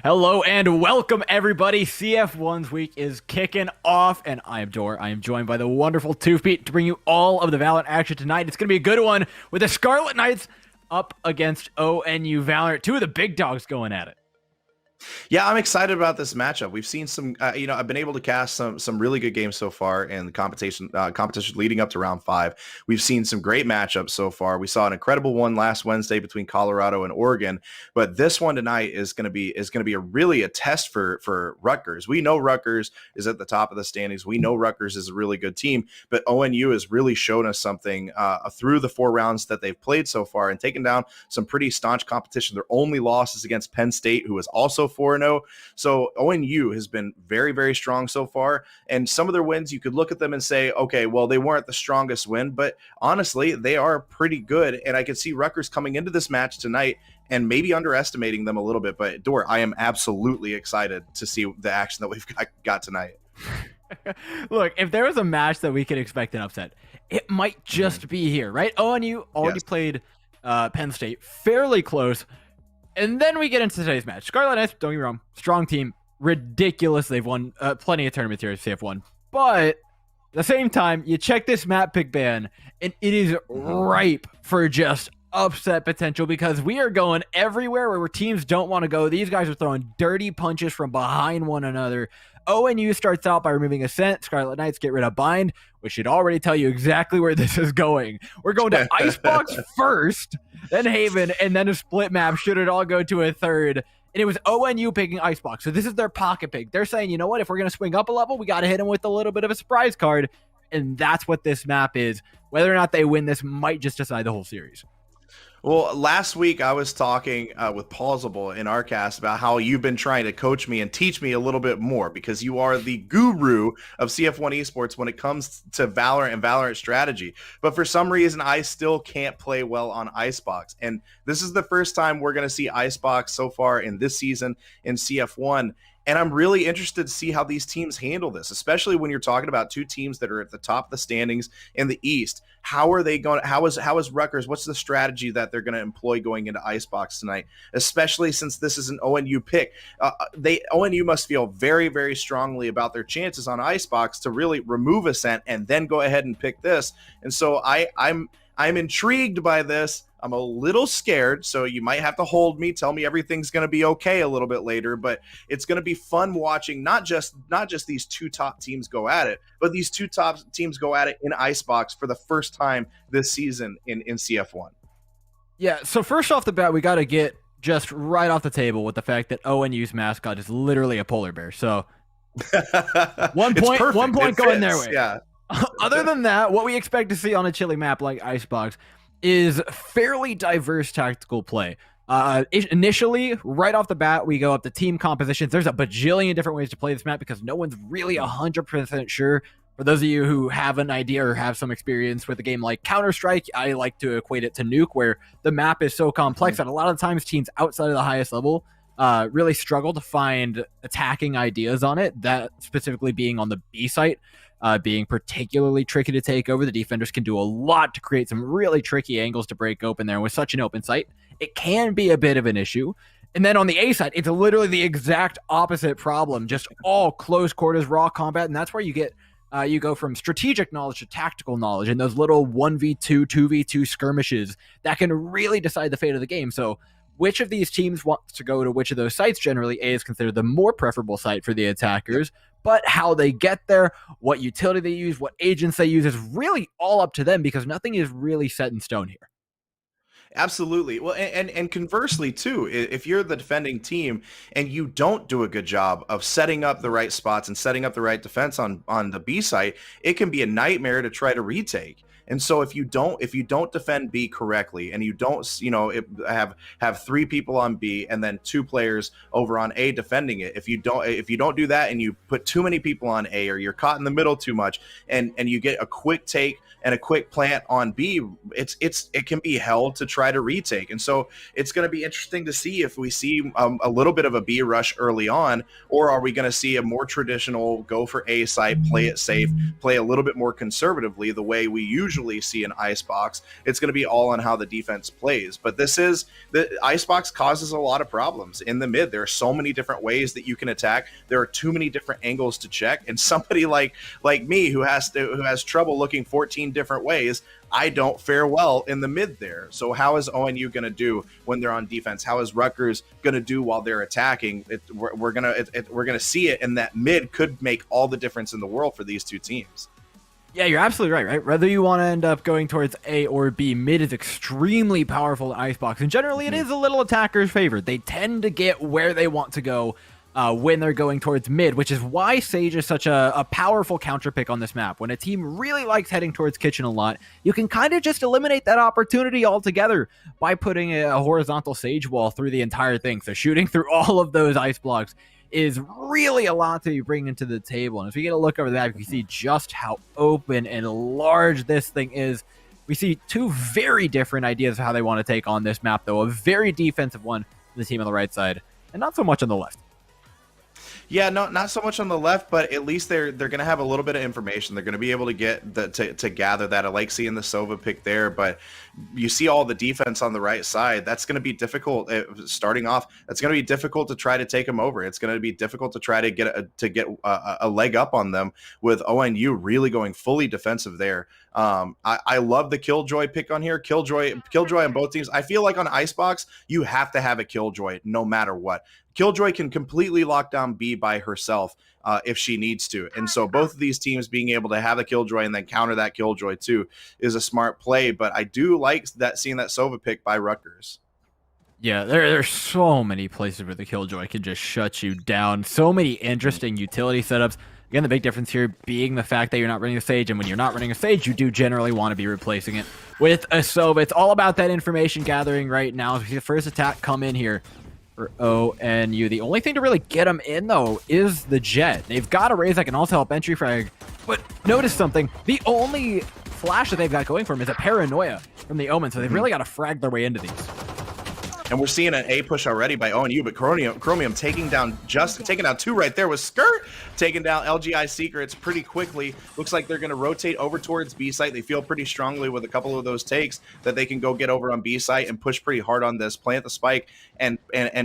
Hello and welcome, everybody. CF1's week is kicking off, and I am Dor. I am joined by the wonderful Two-Feet to bring you all of the Valorant action tonight. It's going to be a good one with the Scarlet Knights up against UNU Valorant. Two of the big dogs going at it. Yeah, I'm excited about this matchup. We've seen some, I've been able to cast some really good games so far in the competition leading up to round 5. We've seen some great matchups so far. We saw an incredible one last Wednesday between Colorado and Oregon, but this one tonight is going to be a test for Rutgers. We know Rutgers is at the top of the standings. We know Rutgers is a really good team, but ONU has really shown us something through the 4 rounds that they've played so far and taken down some pretty staunch competition. Their only loss is against Penn State, who is also 4-0. So ONU has been very, very strong so far. And some of their wins, you could look at them and say, okay, well, they weren't the strongest win, but honestly, they are pretty good. And I could see Rutgers coming into this match tonight and maybe underestimating them a little bit. But Dor, I am absolutely excited to see the action that we've got tonight. Look, if there was a match that we could expect an upset, it might just be here, right? ONU already played Penn State fairly close. And then we get into today's match. Scarlet Knights, don't get me wrong, strong team, ridiculous. They've won plenty of tournaments here at CF1. But at the same time, you check this map pick ban, and it is ripe for just upset potential because we are going everywhere where teams don't want to go. These guys are throwing dirty punches from behind one another. ONU starts out by removing Ascent. Scarlet Knights get rid of Bind, which should already tell you exactly where this is going. We're going to Icebox first, then Haven, and then a split map should it all go to a third. And it was ONU picking Icebox. So this is their pocket pick. They're saying, you know what, if we're going to swing up a level, we got to hit them with a little bit of a surprise card. And that's what this map is. Whether or not they win this might just decide the whole series. Well, last week I was talking with Plausible in our cast about how you've been trying to coach me and teach me a little bit more because you are the guru of CF1 esports when it comes to Valorant and Valorant strategy. But for some reason, I still can't play well on Icebox. And this is the first time we're going to see Icebox so far in this season in CF1. And I'm really interested to see how these teams handle this, especially when you're talking about 2 teams that are at the top of the standings in the East. How are they going? How is Rutgers? What's the strategy that they're going to employ going into Icebox tonight? Especially since this is an ONU pick, ONU must feel very, very strongly about their chances on Icebox to really remove Ascent and then go ahead and pick this. And so I'm intrigued by this. I'm a little scared, so you might have to hold me, tell me everything's going to be okay a little bit later, but it's going to be fun watching not just these 2 top teams go at it, but these 2 top teams go at it in Icebox for the first time this season in CF1. Yeah, so first off the bat, we got to get just right off the table with the fact that ONU's mascot is literally a polar bear. So one point going their way. Yeah. Other than that, what we expect to see on a chilly map like Icebox is fairly diverse tactical play. Initially, right off the bat, we go up to team compositions. There's a bajillion different ways to play this map because no one's really 100% sure. For those of you who have an idea or have some experience with a game like Counter-Strike, I like to equate it to Nuke, where the map is so complex that a lot of times teams outside of the highest level really struggle to find attacking ideas on it, that specifically being on the B site. Being particularly tricky to take over. The defenders can do a lot to create some really tricky angles to break open there. And with such an open site, it can be a bit of an issue. And then on the A side, it's literally the exact opposite problem, just all close quarters, raw combat. And that's where you get, you go from strategic knowledge to tactical knowledge and those little 1v2, 2v2 skirmishes that can really decide the fate of the game. So which of these teams wants to go to which of those sites? Generally, A is considered the more preferable site for the attackers, but how they get there, what utility they use, what agents they use is really all up to them because nothing is really set in stone here. Absolutely. Well, and conversely too, if you're the defending team and you don't do a good job of setting up the right spots and setting up the right defense on the B site, it can be a nightmare to try to retake. And so if you don't defend B correctly and you don't, have 3 people on B and then 2 players over on A defending it, if you don't do that and you put too many people on A or you're caught in the middle too much and you get a quick take and a quick plant on B, it can be held to try to retake. And so it's going to be interesting to see if we see a little bit of a B rush early on, or are we going to see a more traditional go for A site, play it safe, play a little bit more conservatively the way we usually see in Icebox. It's going to be all on how the defense plays. But the Icebox causes a lot of problems in the mid. There are so many different ways that you can attack. There are too many different angles to check. And somebody like me who has trouble looking 14 different ways, I don't fare well in the mid there. So how is ONU going to do when they're on defense? How is Rutgers going to do while they're attacking? We're gonna see it, and that mid could make all the difference in the world for these two teams. Yeah, you're absolutely right? Whether you want to end up going towards A or B, mid is extremely powerful in Icebox, and generally it is a little attacker's favorite. They tend to get where they want to go when they're going towards mid, which is why Sage is such a powerful counter pick on this map. When a team really likes heading towards Kitchen a lot, you can kind of just eliminate that opportunity altogether by putting a horizontal Sage wall through the entire thing. So shooting through all of those ice blocks is really a lot to be bringing to the table. And as we get a look over the map, you can see just how open and large this thing is. We see two very different ideas of how they want to take on this map, though. A very defensive one from the team on the right side, and not so much on the left. Yeah, no, not so much on the left, but at least they're going to have a little bit of information. They're going to be able to get to gather that. I like seeing the Sova pick there, but you see all the defense on the right side. That's going to be difficult starting off. That's going to be difficult to try to take them over. It's going to be difficult to try to get a leg up on them with ONU really going fully defensive there. I love the Killjoy pick on here. Killjoy on both teams. I feel like on Icebox, you have to have a Killjoy no matter what. Killjoy can completely lock down B by herself if she needs to. And so both of these teams being able to have a Killjoy and then counter that Killjoy too is a smart play. But I do like seeing that Sova pick by Rutgers. Yeah, there's so many places where the Killjoy can just shut you down. So many interesting utility setups. Again, the big difference here being the fact that you're not running a Sage, and when you're not running a Sage, you do generally want to be replacing it with a Sova. It's all about that information gathering right now. As we see the first attack come in here for ONU. The only thing to really get them in, though, is the Jet. They've got a raise that can also help entry frag, but notice something. The only flash that they've got going for them is a Paranoia from the Omen, so they've really got to frag their way into these. And we're seeing an A push already by ONU, but Chromium taking down two right there with Skirt, taking down LGI Secrets pretty quickly. Looks like they're going to rotate over towards B site. They feel pretty strongly with a couple of those takes that they can go get over on B site and push pretty hard on this, plant the spike, and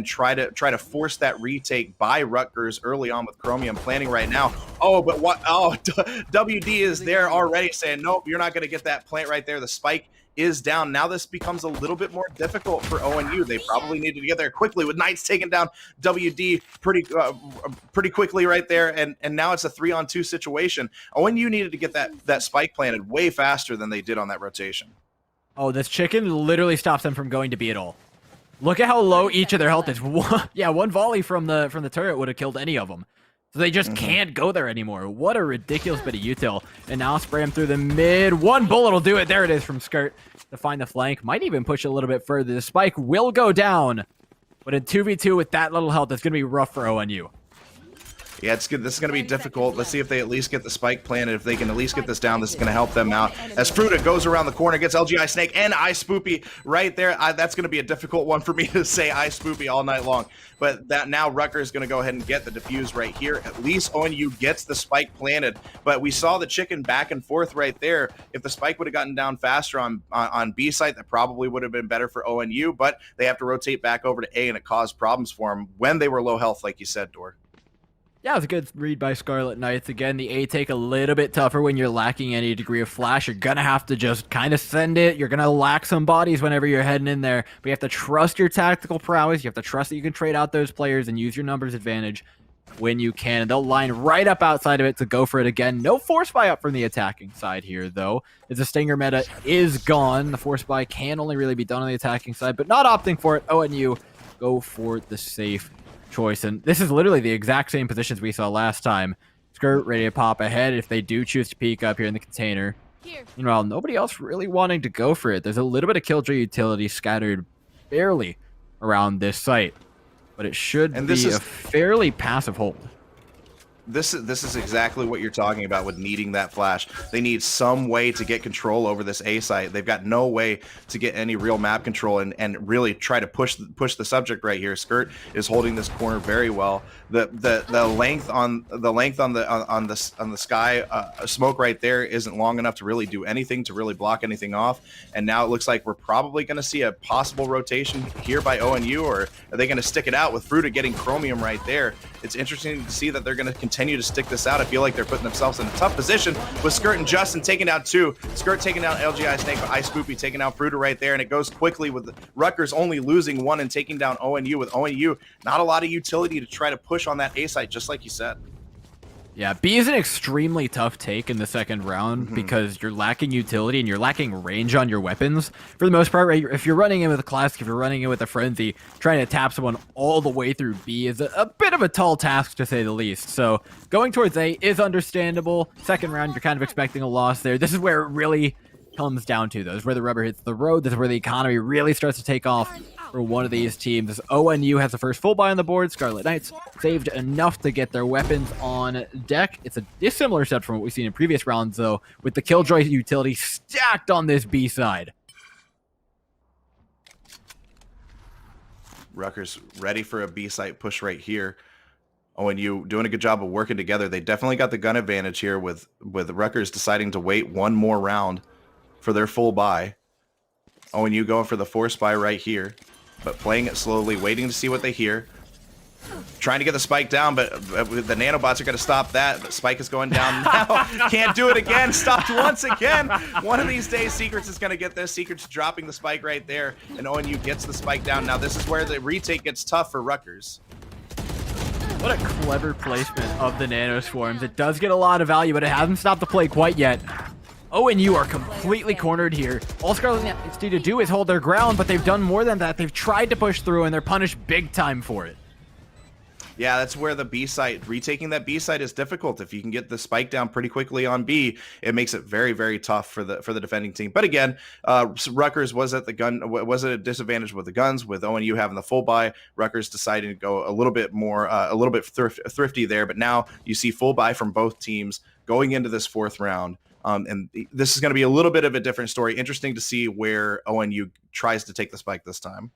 try to force that retake by Rutgers early on with Chromium planning right now. Oh, but what? Oh, WD is there already saying, nope, you're not going to get that plant right there. The spike is down. Now this becomes a little bit more difficult for ONU. They probably needed to get there quickly with Knights taking down WD pretty quickly right there, and now it's a 3-on-2 situation. ONU needed to get that spike planted way faster than they did on that rotation. Oh, this chicken literally stops them from going to B at all. Look at how low each of their health is. One volley from the turret would have killed any of them. So they just can't go there anymore. What a ridiculous bit of util. And now spray him through the mid. One bullet will do it. There it is from Skirt to find the flank. Might even push a little bit further. The spike will go down. But in 2v2 with that little health, it's going to be rough for ONU. Yeah, it's good. This is going to be difficult. Let's see if they at least get the spike planted. If they can at least get this down, this is going to help them out. As Fruta goes around the corner, gets LGI Snake and Ice Spoopy right there. That's going to be a difficult one for me to say Ice Spoopy all night long. But that now Rutgers is going to go ahead and get the defuse right here. At least ONU gets the spike planted. But we saw the chicken back and forth right there. If the spike would have gotten down faster on B site, that probably would have been better for ONU. But they have to rotate back over to A, and it caused problems for them when they were low health, like you said, Dor. Yeah, it was a good read by Scarlet Knights. Again, the A take a little bit tougher when you're lacking any degree of flash. You're going to have to just kind of send it. You're going to lack some bodies whenever you're heading in there. But you have to trust your tactical prowess. You have to trust that you can trade out those players and use your numbers advantage when you can. They'll line right up outside of it to go for it again. No force buy up from the attacking side here, though, as the Stinger meta is gone. The force buy can only really be done on the attacking side, but not opting for it. ONU go for the safe choice, and this is literally the exact same positions we saw last time. Skirt ready to pop ahead if they do choose to peek up here in the container. Meanwhile, nobody else really wanting to go for it. There's a little bit of Killjoy utility scattered barely around this site, but it should be a fairly passive hold. This is exactly what you're talking about with needing that flash. They need some way to get control over this A site. They've got no way to get any real map control and really try to push the subject right here. Skirt is holding this corner very well. The length on the sky smoke right there isn't long enough to really do anything, to really block anything off. And now it looks like we're probably going to see a possible rotation here by ONU, or are they going to stick it out with Fruta getting Chromium right there? It's interesting to see that they're going to continue to stick this out. I feel like they're putting themselves in a tough position with Skirt and Justin taking down 2. Skirt taking down LGI Snake, but Ice Spoopy taking out Fruta right there, and it goes quickly with Rutgers only losing 1 and taking down ONU. With ONU, not a lot of utility to try to push on that A site, just like you said. Yeah, B is an extremely tough take in the second round because you're lacking utility and you're lacking range on your weapons. For the most part, right, if you're running in with a Classic, if you're running in with a Frenzy, trying to tap someone all the way through B is a bit of a tall task, to say the least. So going towards A is understandable. Second round, you're kind of expecting a loss there. This is where it really comes down to, though. This is where the rubber hits the road. This is where the economy really starts to take off for one of these teams. As ONU has the first full buy on the board, Scarlet Knights saved enough to get their weapons on deck. It's a dissimilar set from what we've seen in previous rounds, though, with the Killjoy utility stacked on this B side. Rutgers ready for a B site push right here. ONU doing a good job of working together. They definitely got the gun advantage here with Rutgers deciding to wait one more round for their full buy. ONU going for the force buy right here, but playing it slowly, waiting to see what they hear. Trying to get the spike down, but the nanobots are going to stop that. But Spike is going down now. Can't do it again. Stopped once again. One of these days, Secrets is going to get this. Secrets dropping the spike right there, and ONU gets the spike down. Now this is where the retake gets tough for Rutgers. What a clever placement of the nano swarms. It does get a lot of value, but it hasn't stopped the play quite yet. ONU are completely cornered here. All Scarlet Knights need to do is hold their ground, but they've done more than that. They've tried to push through, and they're punished big time for it. Yeah, that's where the B site, retaking that B site is difficult. If you can get the spike down pretty quickly on B, it makes it very, very tough for the defending team. But again, Rutgers was at a disadvantage with the guns, with ONU having the full buy. Rutgers decided to go a little bit more, thrifty there. But now you see full buy from both teams going into this fourth round. And this is going to be a little bit of a different story. Interesting to see where ONU tries to take the spike this time.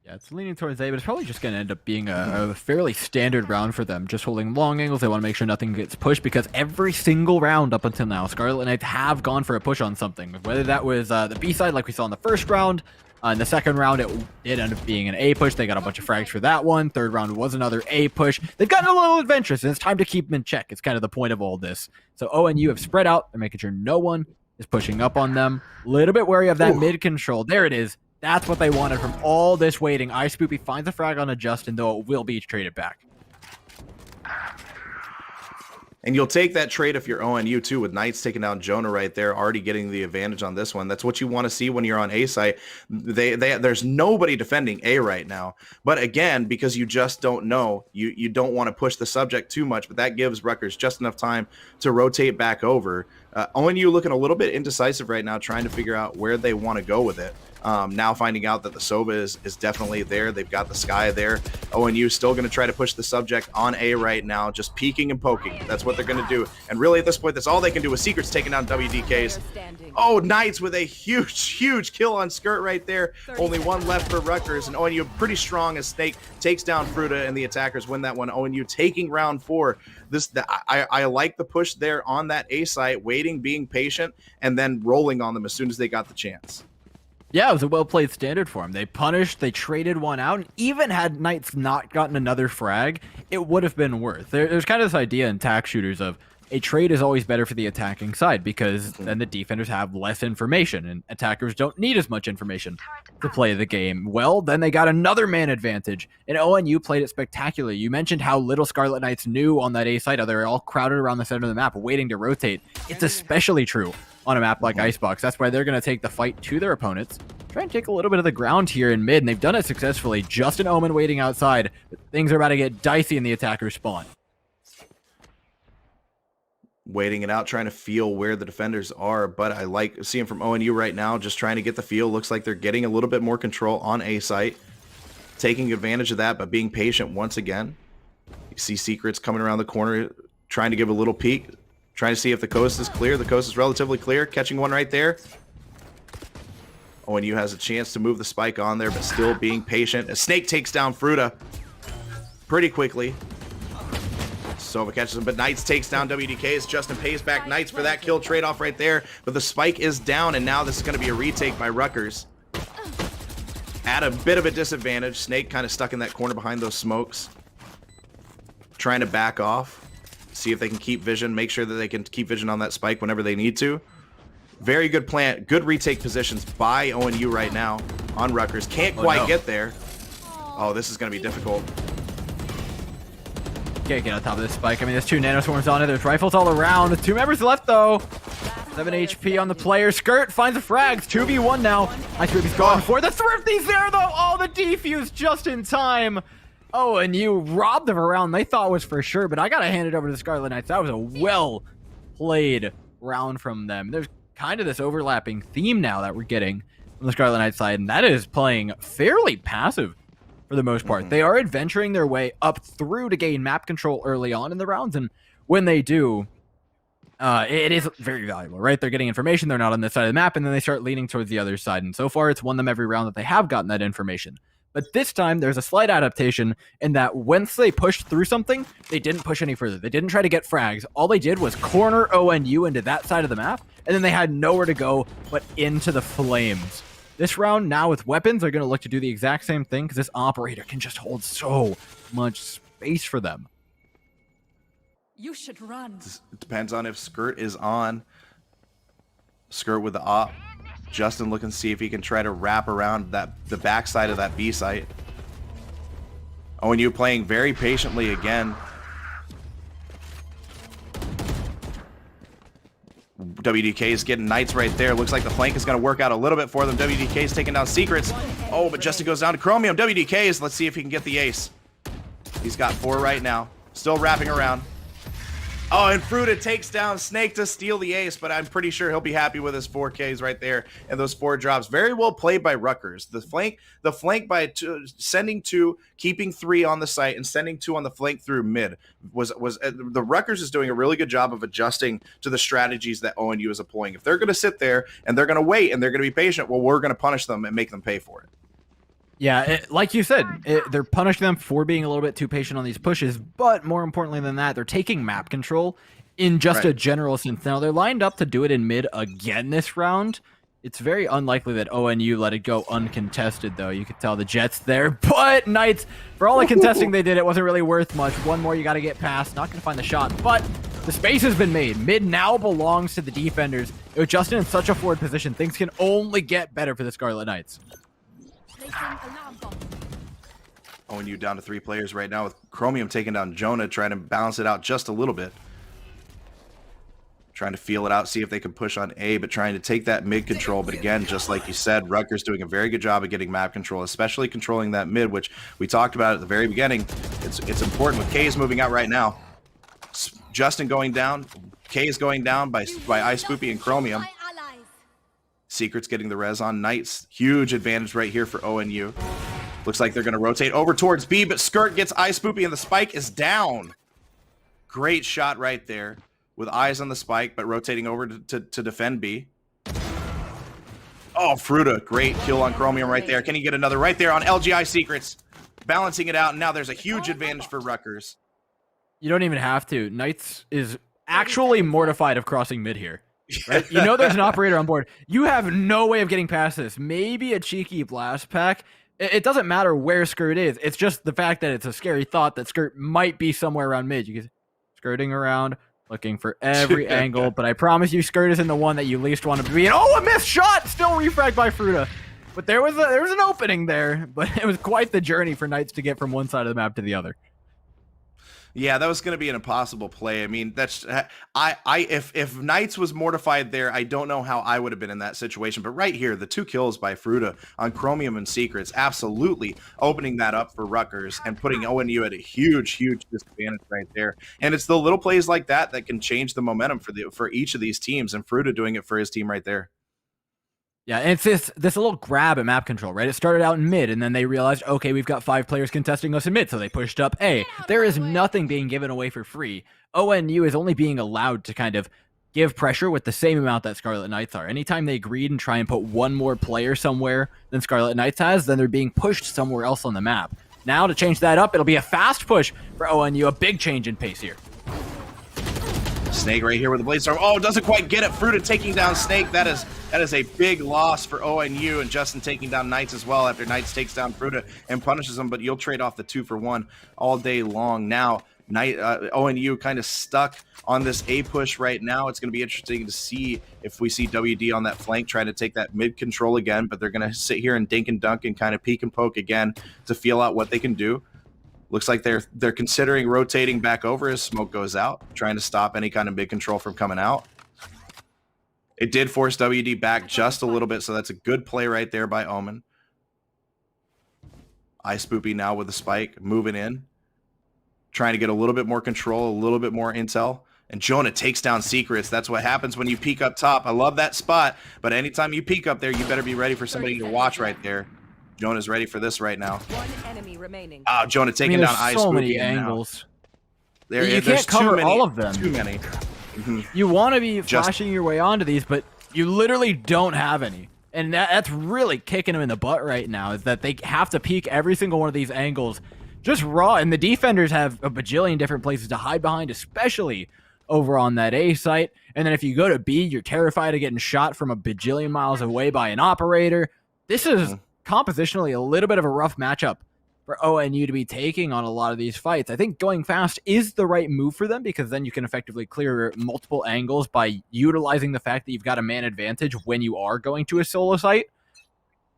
Yeah, it's leaning towards A, but it's probably just going to end up being a fairly standard round for them. Just holding long angles. They want to make sure nothing gets pushed, because every single round up until now, Scarlet Knights have gone for a push on something. Whether that was the B side, like we saw in the first round. In the second round, it did end up being an A push. They got a bunch of frags for that one. Third round was another A push. They've gotten a little adventurous, and it's time to keep them in check. It's kind of the point of all this. So ONU have spread out. They're making sure no one is pushing up on them. A little bit wary of that mid control. There it is. That's what they wanted from all this waiting. Ice Spoopy finds a frag on a Justin, though it will be traded back. And you'll take that trade if you're ONU too, with Knights taking down Jonah right there, already getting the advantage on this one. That's what you want to see when you're on A site. There's nobody defending A right now. But again, because you just don't know, you don't want to push the subject too much, but that gives Rutgers just enough time to rotate back over. ONU looking a little bit indecisive right now, trying to figure out where they want to go with it. Now finding out that the Soba is definitely there. They've got the Sky there. ONU still going to try to push the subject on A right now, just peeking and poking. That's what they're going to do. And really at this point, that's all they can do, with Secrets taking down WDKs. Oh, Knights with a huge kill on Skirt right there. Only one left for Rutgers, and ONU pretty strong as Snake takes down Fruta, and the attackers win that one. ONU taking round 4. I like the push there on that A site, waiting, being patient, and then rolling on them as soon as they got the chance. Yeah, it was a well-played standard for them. They punished, they traded one out, and even had Knights not gotten another frag, it would have been worth. There's kind of this idea in tack shooters of a trade is always better for the attacking side, because then the defenders have less information, and attackers don't need as much information to play the game. Well, then they got another man advantage, and ONU played it spectacularly. You mentioned how little Scarlet Knights knew on that A site. How they're all crowded around the center of the map, waiting to rotate. It's especially true on a map like Icebox. That's why they're going to take the fight to their opponents. Try and take a little bit of the ground here in mid, and they've done it successfully. Just an Omen waiting outside, but things are about to get dicey in the attacker's spawn. Waiting it out, trying to feel where the defenders are, but I like seeing from ONU right now, just trying to get the feel. Looks like they're getting a little bit more control on A site, taking advantage of that, but being patient once again. You see Secrets coming around the corner, trying to give a little peek, trying to see if the coast is clear. The coast is relatively clear, catching one right there. ONU has a chance to move the spike on there, but still being patient. A Snake takes down Fruta pretty quickly. Sova catches him, but Knights takes down WDKs. Justin pays back Knights for that kill trade-off right there, but the spike is down, and now this is going to be a retake by Rutgers. At a bit of a disadvantage. Snake kind of stuck in that corner behind those smokes. Trying to back off. See if they can keep vision. Make sure that they can keep vision on that spike whenever they need to. Very good plant. Good retake positions by ONU right now on Rutgers. Can't quite get there. Oh, this is going to be difficult. Can't get on top of this spike. I mean, there's 2 nanoswarms on it. There's rifles all around. 2 members left, though. 7 HP on the player. Skirt finds the frags. 2v1 now. iSpoopy's going for the Thrifty's there, though. Oh, the defuse just in time. Oh, and you robbed of a round they thought was for sure, but I got to hand it over to the Scarlet Knights. That was a well-played round from them. There's kind of this overlapping theme now that we're getting from the Scarlet Knights side, and that is playing fairly passive for the most part. They are adventuring their way up through to gain map control early on in the rounds, and when they do, it is very valuable, right? They're getting information, they're not on this side of the map, and then they start leaning towards the other side, and so far it's won them every round that they have gotten that information. But this time, there's a slight adaptation in that once they pushed through something, they didn't push any further. They didn't try to get frags. All they did was corner ONU into that side of the map, and then they had nowhere to go but into the flames. This round, now with weapons, they're going to look to do the exact same thing because this operator can just hold so much space for them. You should run. It depends on if Skirt is on. Skirt with the op. Justin looking to see if he can try to wrap around the backside of that B site. ONU playing very patiently again. WDK is getting Knights right there. Looks like the flank is going to work out a little bit for them. WDK is taking down Secrets. Oh, but Justin goes down to Chromium. WDK let's see if he can get the ace. He's got 4 right now. Still wrapping around. Oh, and Fruta takes down Snake to steal the ace, but I'm pretty sure he'll be happy with his 4Ks right there and those 4 drops. Very well played by Rutgers. The flank by sending 2, keeping 3 on the site, and sending 2 on the flank through mid was the Rutgers is doing a really good job of adjusting to the strategies that ONU is employing. If they're going to sit there and they're going to wait and they're going to be patient, well, we're going to punish them and make them pay for it. Yeah, like you said, they're punishing them for being a little bit too patient on these pushes, but more importantly than that, they're taking map control in just a general sense. Now, they're lined up to do it in mid again this round. It's very unlikely that ONU let it go uncontested, though. You could tell the Jets there, but Knights, for all the contesting they did, it wasn't really worth much. One more you got to get past. Not going to find the shot, but the space has been made. Mid now belongs to the defenders. With Justin in such a forward position, things can only get better for the Scarlet Knights. ONU down to 3 players right now with Chromium taking down Jonah, trying to balance it out just a little bit. Trying to feel it out, see if they can push on A, but trying to take that mid control. But again, just like you said, Rutgers doing a very good job of getting map control, especially controlling that mid, which we talked about at the very beginning. It's important with K's moving out right now. Justin going down, K's going down by iSpoopy and Chromium. Secrets getting the res on Knights. Huge advantage right here for ONU. Looks like they're going to rotate over towards B, but Skirt gets iSpoopy and the spike is down. Great shot right there with eyes on the spike, but rotating over to defend B. Oh, Fruta, great kill on Chromium right there. Can he get another right there on LGI Secrets? Balancing it out, and now there's a huge advantage for Rutgers. You don't even have to. Knights is actually mortified of crossing mid here. Right? You know there's an operator on board. You have no way of getting past this. Maybe a cheeky blast pack. It doesn't matter where Skirt is. It's just the fact that it's a scary thought that Skirt might be somewhere around mid. You get skirting around, looking for every angle, but I promise you Skirt is in the one that you least want to be in. Oh, a missed shot! Still refragged by Fruta. But there was an opening there, but it was quite the journey for Knights to get from one side of the map to the other. Yeah, that was going to be an impossible play. I mean, that's if Knights was mortified there, I don't know how I would have been in that situation. But right here, the 2 kills by Fruta on Chromium and Secrets, absolutely opening that up for Rutgers and putting ONU at a huge disadvantage right there. And it's the little plays like that that can change the momentum for each of these teams. And Fruta doing it for his team right there. Yeah, and it's this little grab at map control, right? It started out in mid, and then they realized, okay, we've got 5 players contesting us in mid, so they pushed up A. There is nothing being given away for free. ONU is only being allowed to kind of give pressure with the same amount that Scarlet Knights are. Anytime they greed and try and put one more player somewhere than Scarlet Knights has, then they're being pushed somewhere else on the map. Now, to change that up, it'll be a fast push for ONU, a big change in pace here. Snake right here with the Blade Storm. Oh, doesn't quite get it. Fruta taking down Snake. That is a big loss for ONU, and Justin taking down Knights as well after Knights takes down Fruta and punishes him, but you'll trade off the 2-for-1 all day long. Now, ONU kind of stuck on this A push right now. It's going to be interesting to see if we see WD on that flank trying to take that mid control again, but they're going to sit here and dink and dunk and kind of peek and poke again to feel out what they can do. Looks like they're considering rotating back over as smoke goes out, trying to stop any kind of mid control from coming out. It did force WD back just a little bit, so that's a good play right there by Omen. Ice Spoopy now with the spike, moving in, trying to get a little bit more control, a little bit more intel. And Jonah takes down Secrets. That's what happens when you peek up top. I love that spot, but anytime you peek up there, you better be ready for somebody to watch right there. Jonah's ready for this right now. One enemy remaining. Oh, Jonah taking down Ice so Spoopy many now. angles. There's can't cover all of them. Too many. You want to be flashing your way onto these, but you literally don't have any. And that's really kicking them in the butt right now, is that they have to peek every single one of these angles just raw. And the defenders have a bajillion different places to hide behind, especially over on that A site. And then if you go to B, you're terrified of getting shot from a bajillion miles away by an operator. This is compositionally a little bit of a rough matchup for ONU to be taking on a lot of these fights. I think going fast is the right move for them, because then you can effectively clear multiple angles by utilizing the fact that you've got a man advantage when you are going to a solo site.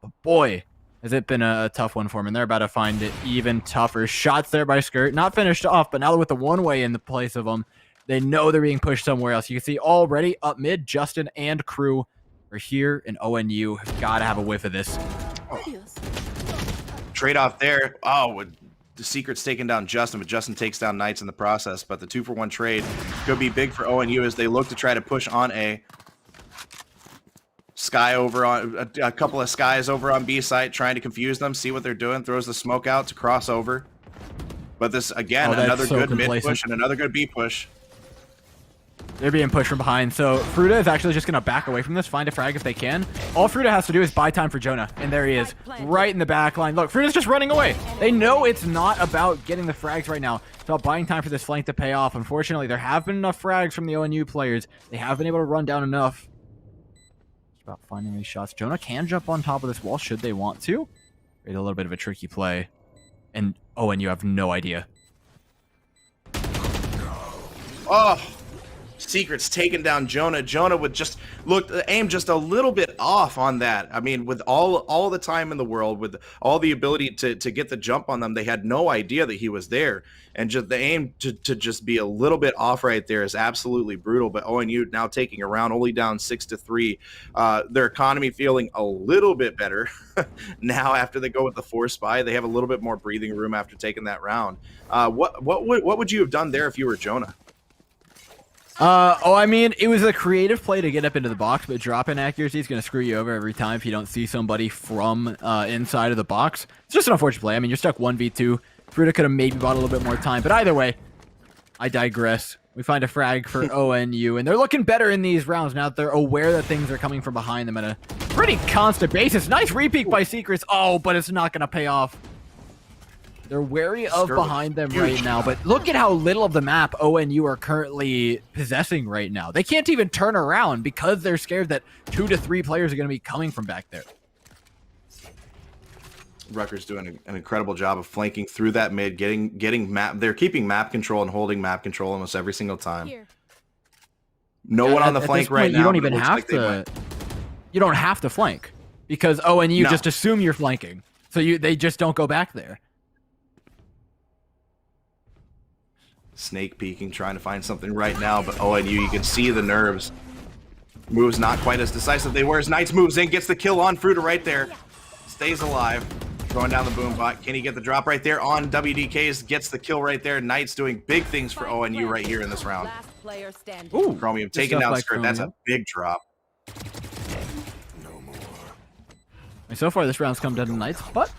But boy, has it been a tough one for them, and they're about to find it even tougher. Shots there by Skirt, not finished off, but now with the one-way in the place of them, they know they're being pushed somewhere else. You can see already up mid, Justin and crew are here, and ONU have got to have a whiff of this. Trade off there. Oh, the Secret's taking down Justin, but Justin takes down Knights in the process. But the 2-for-1 trade could be big for ONU as they look to try to push on A. Sky over on a couple of Skies over on B site, trying to confuse them, see what they're doing. Throws the smoke out to cross over. But this again, another good mid push and another good B push. They're being pushed from behind, so Fruta is actually just going to back away from this, find a frag if they can. All Fruta has to do is buy time for Jonah, and there he is, right in the back line. Look, Fruta's just running away. They know it's not about getting the frags right now. It's about buying time for this flank to pay off. Unfortunately, there have been enough frags from the ONU players. They have been able to run down enough. It's about finding these shots. Jonah can jump on top of this wall should they want to. It's a little bit of a tricky play, and ONU have no idea. Oh! Secret's taking down Jonah. Jonah would just look, aim just a little bit off on that. I mean, with all the time in the world, with all the ability to get the jump on them, they had no idea that he was there. And just the aim to just be a little bit off right there is absolutely brutal. But ONU now taking a round, only down 6-3. Their economy feeling a little bit better now after they go with the 4 spy. They have a little bit more breathing room after taking that round. What would you have done there if you were Jonah? I mean, it was a creative play to get up into the box, but drop-in accuracy is going to screw you over every time if you don't see somebody from inside of the box. It's just an unfortunate play. I mean, you're stuck 1v2. Fruta could have maybe bought a little bit more time, but either way, I digress. We find a frag for ONU, and they're looking better in these rounds now that they're aware that things are coming from behind them at a pretty constant basis. Nice repeat by Secrets. Oh, but it's not going to pay off. They're wary of behind them right now, but look at how little of the map ONU are currently possessing right now. They can't even turn around because they're scared that 2 to 3 players are going to be coming from back there. Rutgers doing an incredible job of flanking through that mid, getting map. They're keeping map control and holding map control almost every single time. No one on the flank right now. You don't even have to. You don't have to flank because ONU just assume you're flanking, so they just don't go back there. Snake peeking, trying to find something right now, but ONU, you can see the nerves. Moves not quite as decisive they were as Knights moves in, gets the kill on Fruta right there. Stays alive. Throwing down the boom bot. Can he get the drop right there on WDKs? Gets the kill right there. Knights doing big things for ONU right here in this round. Ooh, Chromium taking down Skirt. That's a big drop. And so far, this round's come down to Knights, but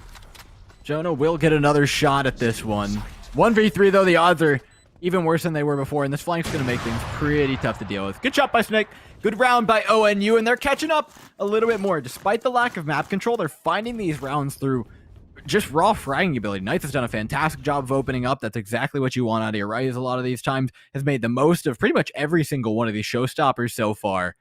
Jonah will get another shot at this one. 1v3, though, the odds are even worse than they were before, and this flank's going to make things pretty tough to deal with. Good shot by Snake. Good round by ONU, and they're catching up a little bit more. Despite the lack of map control, they're finding these rounds through just raw fragging ability. Knights has done a fantastic job of opening up. That's exactly what you want out of your Ryze a lot of these times. Has made the most of pretty much every single one of these showstoppers so far.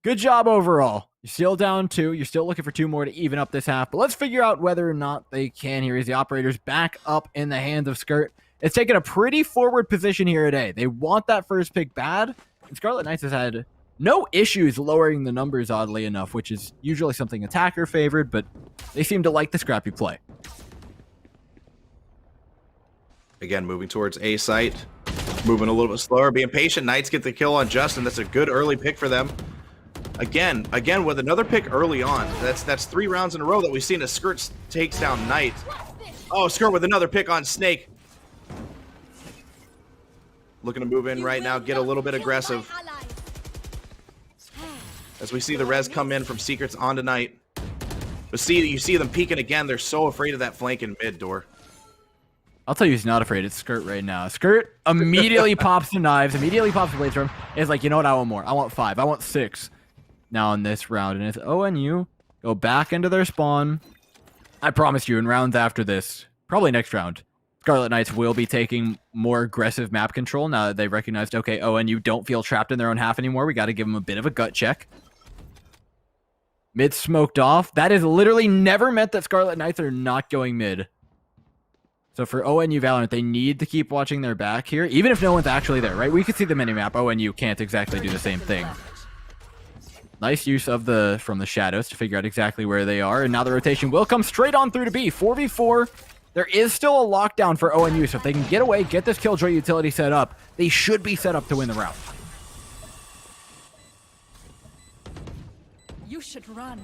Good job overall. You're still down 2. You're still looking for 2 more to even up this half. But let's figure out whether or not they can here as the operators back up in the hands of Skirt. It's taken a pretty forward position here today. They want that first pick bad. And Scarlet Knights has had no issues lowering the numbers, oddly enough, which is usually something attacker favored, but they seem to like the scrappy play. Again, moving towards A site. Moving a little bit slower, being patient. Knights get the kill on Justin. That's a good early pick for them. Again, with another pick early on. That's 3 rounds in a row that we've seen as Skirt takes down Knights. Oh, Skirt with another pick on Snake. Looking to move in right now, get a little bit aggressive. As we see the res come in from Secrets onto Knight. But you see them peeking again. They're so afraid of that flank in mid door. I'll tell you who's not afraid. It's Skirt right now. Skirt immediately pops the knives, immediately pops the blades from him. It's like, you know what? I want more. I want 5. I want 6 now in this round. And it's ONU go back into their spawn. I promise you, in rounds after this, probably next round, Scarlet Knights will be taking more aggressive map control now that they've recognized, okay, ONU don't feel trapped in their own half anymore. We got to give them a bit of a gut check. Mid smoked off. That is literally never meant that Scarlet Knights are not going mid. So for ONU Valorant, they need to keep watching their back here, even if no one's actually there, right? We could see the minimap. ONU can't exactly do the same thing. Nice use of from the shadows to figure out exactly where they are. And now the rotation will come straight on through to B. 4v4. There is still a lockdown for ONU, so if they can get away, get this Killjoy utility set up, they should be set up to win the round. You should run.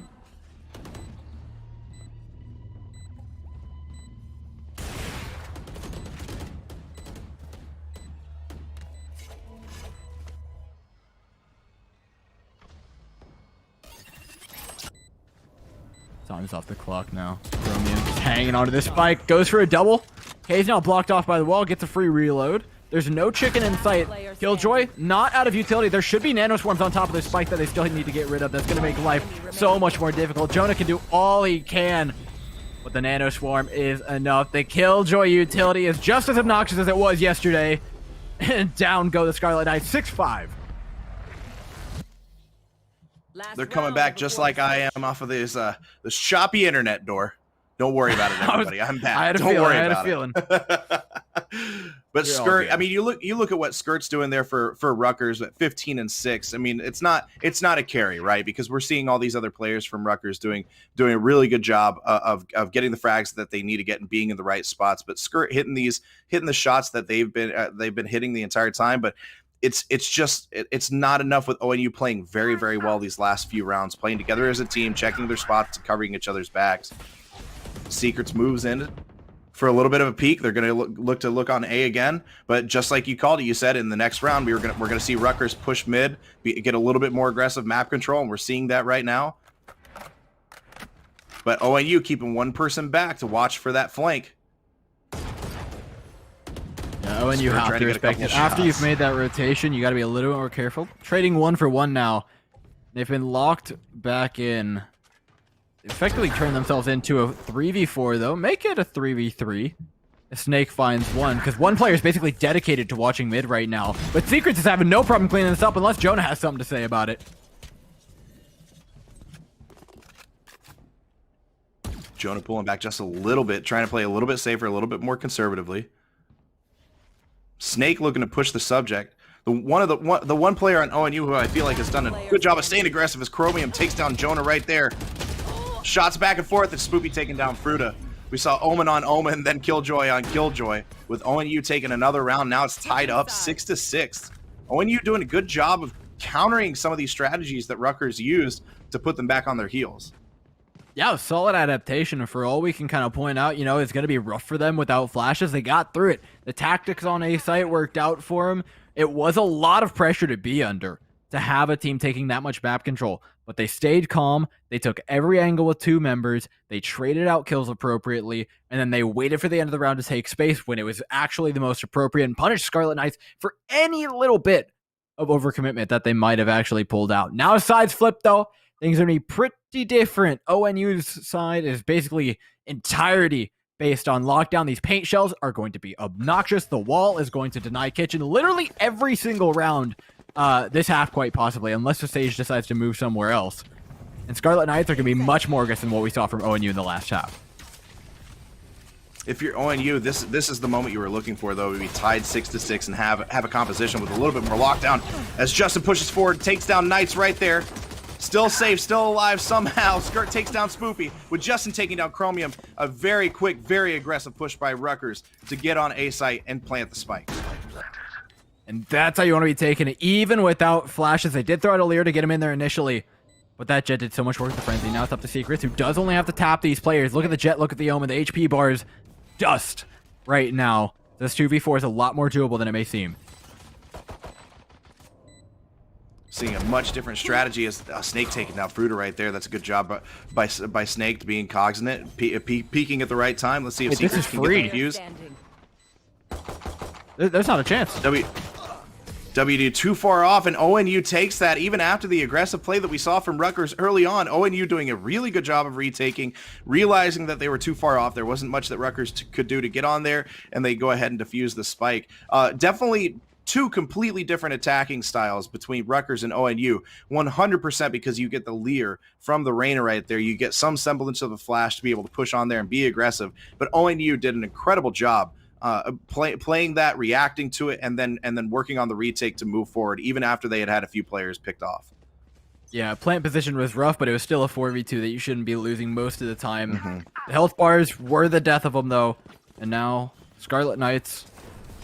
Time's off the clock now. Chromium just hanging onto this spike. Goes for a double. K's now blocked off by the wall. Gets a free reload. There's no chicken in sight. Killjoy, not out of utility. There should be nanoswarms on top of this spike that they still need to get rid of. That's going to make life so much more difficult. Jonah can do all he can, but the nanoswarm is enough. The Killjoy utility is just as obnoxious as it was yesterday. And down go the Scarlet Knights, 6-5. They're coming back just like I am off of this choppy internet door. Don't worry about it, everybody. I'm back. Don't worry about it. But Skirt, I mean, you look at what Skirt's doing there for Rutgers at 15-6. I mean, it's not a carry, right? Because we're seeing all these other players from Rutgers doing a really good job of getting the frags that they need to get and being in the right spots. But Skirt hitting the shots that they've been hitting the entire time, but it's not enough with ONU playing very, very well these last few rounds, playing together as a team, checking their spots, and covering each other's backs. Secrets moves in for a little bit of a peek. They're going to look on A again, but just like you called it, you said in the next round we're going to see Rutgers push mid, get a little bit more aggressive map control, and we're seeing that right now. But ONU keeping one person back to watch for that flank. Yeah, ONU have to respect it. After you've made that rotation, you got to be a little more careful. Trading 1 for 1 now. They've been locked back in. Effectively turn themselves into a 3v4, though. Make it a 3v3. A Snake finds one, because one player is basically dedicated to watching mid right now. But Secrets is having no problem cleaning this up unless Jonah has something to say about it. Jonah pulling back just a little bit, trying to play a little bit safer, a little bit more conservatively. Snake looking to push the subject. The one player on ONU who I feel like has done a good job of staying aggressive is Chromium. Takes down Jonah right there. Shots back and forth, and Spoopy taking down Fruta. We saw Omen on Omen, then Killjoy on Killjoy. With ONU taking another round, now it's tied up 6-6. ONU doing a good job of countering some of these strategies that Rutgers used to put them back on their heels. Yeah, solid adaptation. For all we can kind of point out, you know, it's going to be rough for them without flashes. They got through it. The tactics on A site worked out for them. It was a lot of pressure to be under, to have a team taking that much map control. but they stayed calm. They took every angle with 2 members. They traded out kills appropriately, and then they waited for the end of the round to take space when it was actually the most appropriate and punished Scarlet Knights for any little bit of overcommitment that they might have actually pulled out. Now sides flip, though. Things are going to be pretty different. ONU's side is basically entirety based on lockdown. These paint shells are going to be obnoxious. The wall is going to deny Kitchen literally every single round this half, quite possibly, unless the stage decides to move somewhere else. And Scarlet Knights are going to be much more aggressive than what we saw from ONU in the last half. If you're ONU, this is the moment you were looking for, though. We'd be tied 6-6 and have a composition with a little bit more lockdown as Justin pushes forward, takes down Knights right there. Still safe, still alive somehow. Skirt takes down Spoopy, with Justin taking down Chromium. A very quick, very aggressive push by Rutgers to get on A site and plant the spike. And that's how you want to be taking it, even without flashes. They did throw out a Lear to get him in there initially, but that Jet did so much work with the Frenzy. Now it's up to Secrets, who does only have to tap these players. Look at the Jet, look at the Omen. The HP bars dust right now. This 2v4 is a lot more doable than it may seem. Seeing a much different strategy as Snake taking down Fruiter right there. That's a good job by Snake being cognizant, peeking at the right time. Let's see if Secrets can get confused. There's not a chance. WD too far off, and ONU takes that even after the aggressive play that we saw from Rutgers early on. ONU doing a really good job of retaking, realizing that they were too far off. There wasn't much that Rutgers could do to get on there, and they go ahead and defuse the spike. Definitely 2 completely different attacking styles between Rutgers and ONU. 100% because you get the Lear from the Reyna right there. You get some semblance of a flash to be able to push on there and be aggressive. But ONU did an incredible job playing that, reacting to it, and then working on the retake to move forward, even after they had a few players picked off. Yeah, plant position was rough, but it was still a 4v2 that you shouldn't be losing most of the time. The health bars were the death of them, though. And now, Scarlet Knights,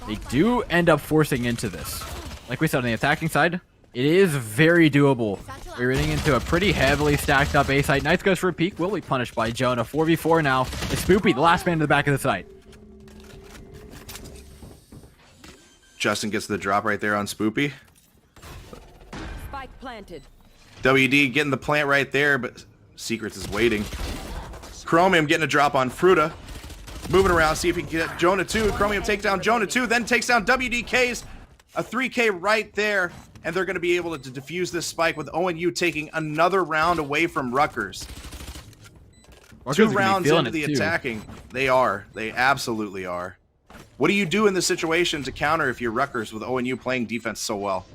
they do end up forcing into this. Like we said on the attacking side, it is very doable. We're running into a pretty heavily stacked up A site. Knights goes for a peek, will be punished by Jonah. 4v4 now. It's Spoopy, the last man to the back of the site. Justin gets the drop right there on Spoopy. Spike planted. WD getting the plant right there, but Secrets is waiting. Chromium getting a drop on Fruta. Moving around, see if he can get Jonah 2. Chromium takes down Jonah 2, then takes down WDK's. A 3K right there, and they're going to be able to defuse this spike with ONU taking another round away from Rutgers. 2 rounds into the attacking. They are. They absolutely are. What do you do in this situation to counter if you're Rutgers with ONU playing defense so well?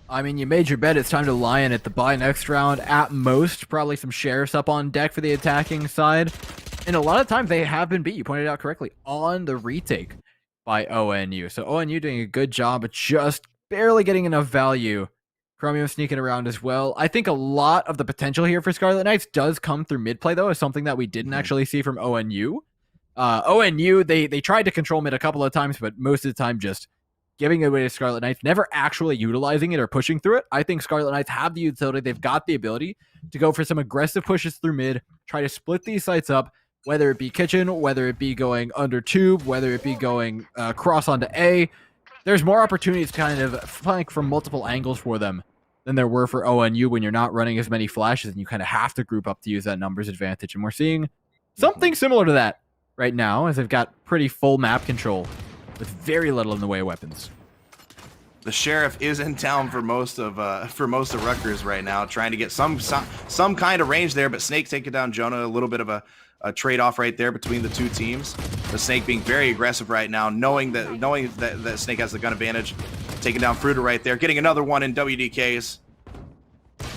I mean, you made your bet. It's time to Lion at the buy next round. At most, probably some sheriffs up on deck for the attacking side. And a lot of times they have been beat, you pointed out correctly, on the retake by ONU. So ONU doing a good job of just barely getting enough value. Chromium sneaking around as well. I think a lot of the potential here for Scarlet Knights does come through mid play, though, is something that we didn't actually see from ONU. ONU, they tried to control mid a couple of times, but most of the time just giving it away to Scarlet Knights, never actually utilizing it or pushing through it. I think Scarlet Knights have the utility. They've got the ability to go for some aggressive pushes through mid, try to split these sites up, whether it be kitchen, whether it be going under tube, whether it be going cross onto A. There's more opportunities to kind of flank from multiple angles for them than there were for ONU when you're not running as many flashes and you kind of have to group up to use that numbers advantage. And we're seeing something similar to that right now, as they've got pretty full map control with very little in the way of weapons. The sheriff is in town for most of Rutgers right now, trying to get some kind of range there. But Snake taking down Jonah, a little bit of a trade-off right there between the 2 teams. The Snake being very aggressive right now, knowing that Snake has the gun advantage, taking down Fruiter right there, getting another one in WDK's.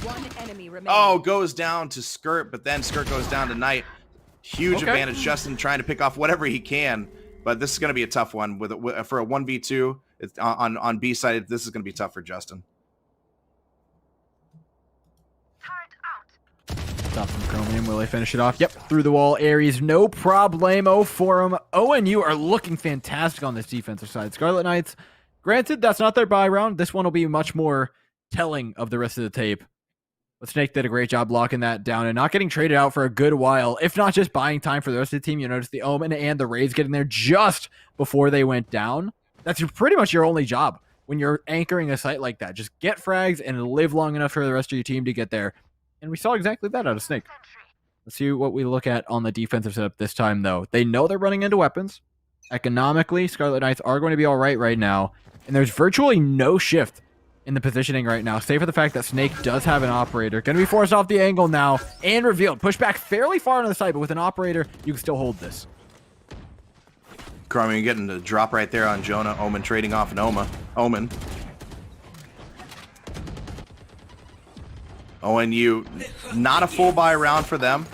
One enemy remaining. Oh, goes down to Skirt, but then Skirt goes down to Knight. Huge advantage. Justin trying to pick off whatever he can, but this is going to be a tough one for a 1v2. It's on B side. This is going to be tough for Justin. Stop from Chromium. Will they finish it off? Yep, through the wall. Aries, no problemo for him. ONU are looking fantastic on this defensive side. Scarlet Knights, granted, that's not their buy round. This one will be much more telling of the rest of the tape. But Snake did a great job locking that down and not getting traded out for a good while, if not just buying time for the rest of the team. You notice the Omen and the Rays getting there just before they went down. That's pretty much your only job when you're anchoring a site like that. Just get frags and live long enough for the rest of your team to get there. And we saw exactly that out of Snake. Let's see what we look at on the defensive setup this time, though. They know they're running into weapons. Economically, Scarlet Knights are going to be all right now. And there's virtually no shift in the positioning right now, save for the fact that Snake does have an operator. Going to be forced off the angle now and revealed. Pushed back fairly far onto the side, but with an operator, you can still hold this. Chromium getting the drop right there on Jonah. Omen trading off an Omen. ONU, not a full buy round for them.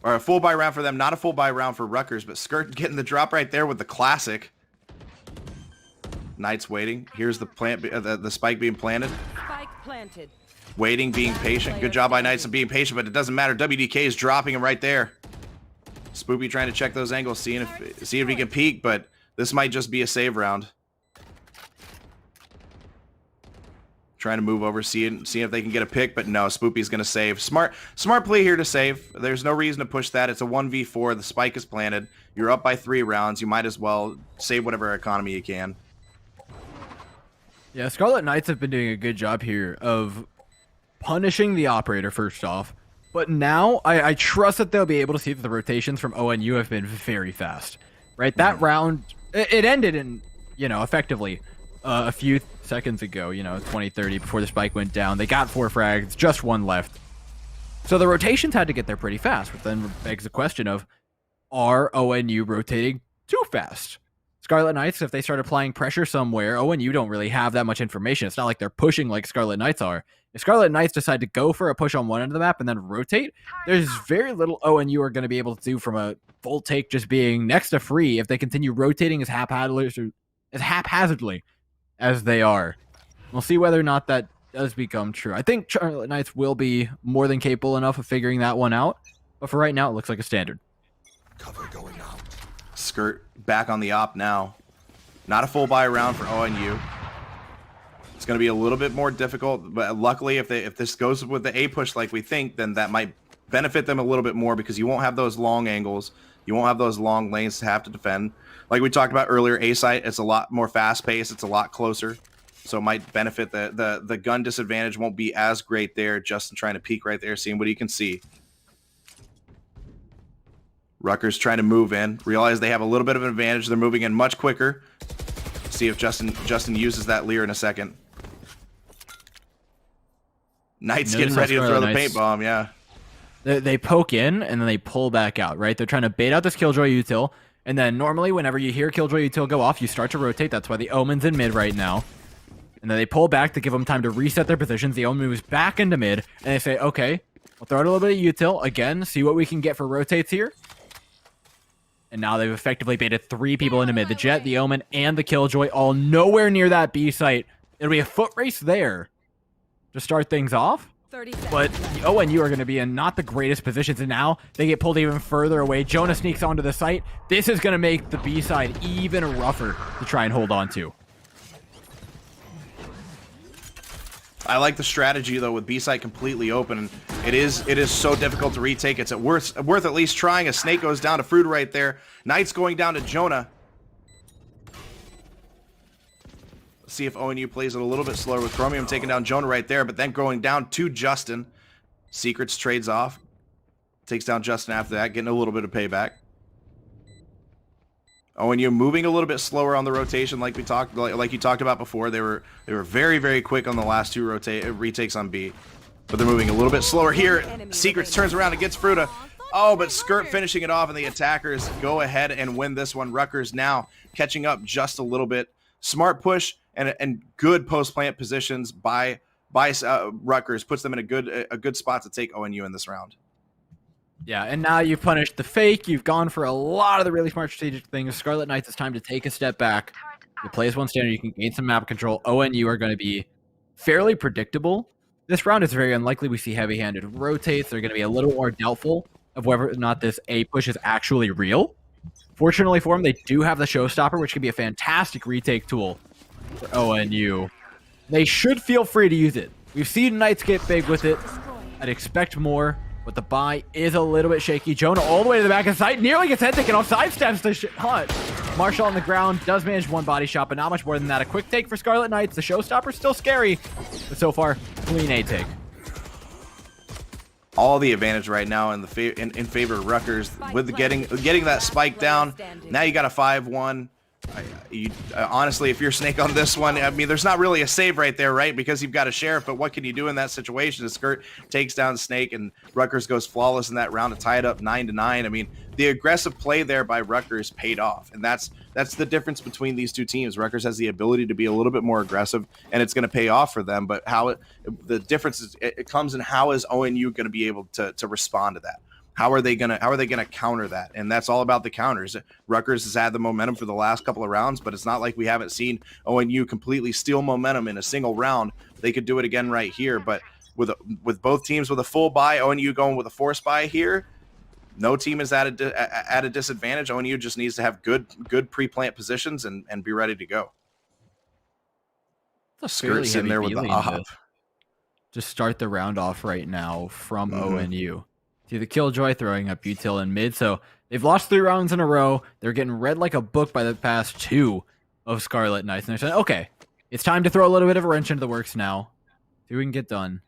Or a full buy round for them, not a full buy round for Rutgers, but Skirt getting the drop right there with the classic. Knights waiting. Here's the plant, the spike being planted. Spike planted. Waiting, being patient. Good job by Knights and being patient, but it doesn't matter. WDK is dropping him right there. Spoopy trying to check those angles, seeing if he can peek, but this might just be a save round. Trying to move over, seeing if they can get a pick, but no, Spoopy's going to save. Smart play here to save. There's no reason to push that. It's a 1v4. The spike is planted. You're up by 3 rounds. You might as well save whatever economy you can. Yeah, Scarlet Knights have been doing a good job here of punishing the operator first off. But now I trust that they'll be able to see that the rotations from ONU have been very fast. Right? That round, it ended in, effectively a few seconds ago, 20, 30 before the spike went down. They got 4 frags, just 1 left. So the rotations had to get there pretty fast, which then begs the question of, are ONU rotating too fast? Scarlet Knights, if they start applying pressure somewhere, ONU don't really have that much information. It's not like they're pushing like Scarlet Knights are. If Scarlet Knights decide to go for a push on one end of the map and then rotate, there's very little ONU are going to be able to do from a full take just being next to free if they continue rotating as haphazardly as they are. We'll see whether or not that does become true. I think Scarlet Knights will be more than capable enough of figuring that one out, but for right now, it looks like a standard. Cover going out. Skirt back on the op now. Not a full buy round for ONU. It's going to be a little bit more difficult, but luckily if this goes with the A push like we think, then that might benefit them a little bit more because you won't have those long angles. You won't have those long lanes to have to defend. Like we talked about earlier, A site, it's a lot more fast paced. It's a lot closer. So it might benefit the gun disadvantage won't be as great there. Justin trying to peek right there, seeing what he can see. Rutgers trying to move in. Realize they have a little bit of an advantage. They're moving in much quicker. See if Justin uses that Lear in a second. Knights getting ready to throw the paint bomb, yeah. They poke in, and then they pull back out, right? They're trying to bait out this Killjoy util, and then normally whenever you hear Killjoy util go off, you start to rotate. That's why the Omen's in mid right now. And then they pull back to give them time to reset their positions. The Omen moves back into mid, and they say, okay, we'll throw out a little bit of util. Again, see what we can get for rotates here. And now they've effectively baited 3 people into mid. The Jet, the Omen, and the Killjoy all nowhere near that B site. It'll be a foot race there to start things off. 30 seconds But left. the ONU are going to be in not the greatest positions, and now they get pulled even further away. Jonah sneaks onto the site. This is going to make the B side even rougher to try and hold on to. I like the strategy though with B site completely open. It is so difficult to retake. It's worth at least trying. A Snake goes down to Fruit right there. Knight's going down to Jonah. Let's see if ONU plays it a little bit slower with Chromium taking down Jonah right there, but then going down to Justin. Secrets trades off. Takes down Justin after that, getting a little bit of payback. ONU moving a little bit slower on the rotation, like you talked about before. They were very, very quick on the last 2 retakes on B, but they're moving a little bit slower here. Secrets turns around and gets Fruta. Oh, but Skirt finishing it off, and the attackers go ahead and win this one. Rutgers now catching up just a little bit. Smart push and good post plant positions by Rutgers puts them in a good spot to take ONU in this round. Yeah, and now you've punished the fake. You've gone for a lot of the really smart strategic things. Scarlet Knights, it's time to take a step back. You play as one standard. You can gain some map control. ONU are going to be fairly predictable. This round is very unlikely we see heavy-handed rotates. They're going to be a little more doubtful of whether or not this A push is actually real. Fortunately for them, they do have the Showstopper, which can be a fantastic retake tool for ONU. They should feel free to use it. We've seen Knights get big with it. I'd expect more. But the buy is a little bit shaky. Jonah all the way to the back of the site. Nearly gets head taken off. Sidesteps the hunt. Marshall on the ground. Does manage 1 body shot, but not much more than that. A quick take for Scarlet Knights. The Showstopper's still scary. But so far, clean A take. all the advantage right now in the in favor of Rutgers with the getting that spike down. Now you got a 5-1. Honestly, if you're Snake on this one, I mean, there's not really a save right there, right? Because you've got a sheriff, but what can you do in that situation? The Skirt takes down Snake, and Rutgers goes flawless in that round to tie it up 9-9. I mean, the aggressive play there by Rutgers paid off, and that's the difference between these two teams. Rutgers has the ability to be a little bit more aggressive, and it's going to pay off for them. But the difference is it comes in how is ONU going to be able to respond to that? How are they gonna counter that? And that's all about the counters. Rutgers has had the momentum for the last couple of rounds, but it's not like we haven't seen ONU completely steal momentum in a single round. They could do it again right here, but with both teams with a full buy, ONU going with a forced buy here, no team is at a disadvantage. ONU just needs to have good pre-plant positions and be ready to go. Skirt sitting there with the op. Just start the round off right now from ONU. See the Killjoy throwing up util in mid, so they've lost 3 rounds in a row. They're getting read like a book by the past 2 of Scarlet Knights, and they're saying, okay, it's time to throw a little bit of a wrench into the works now. See what we can get done.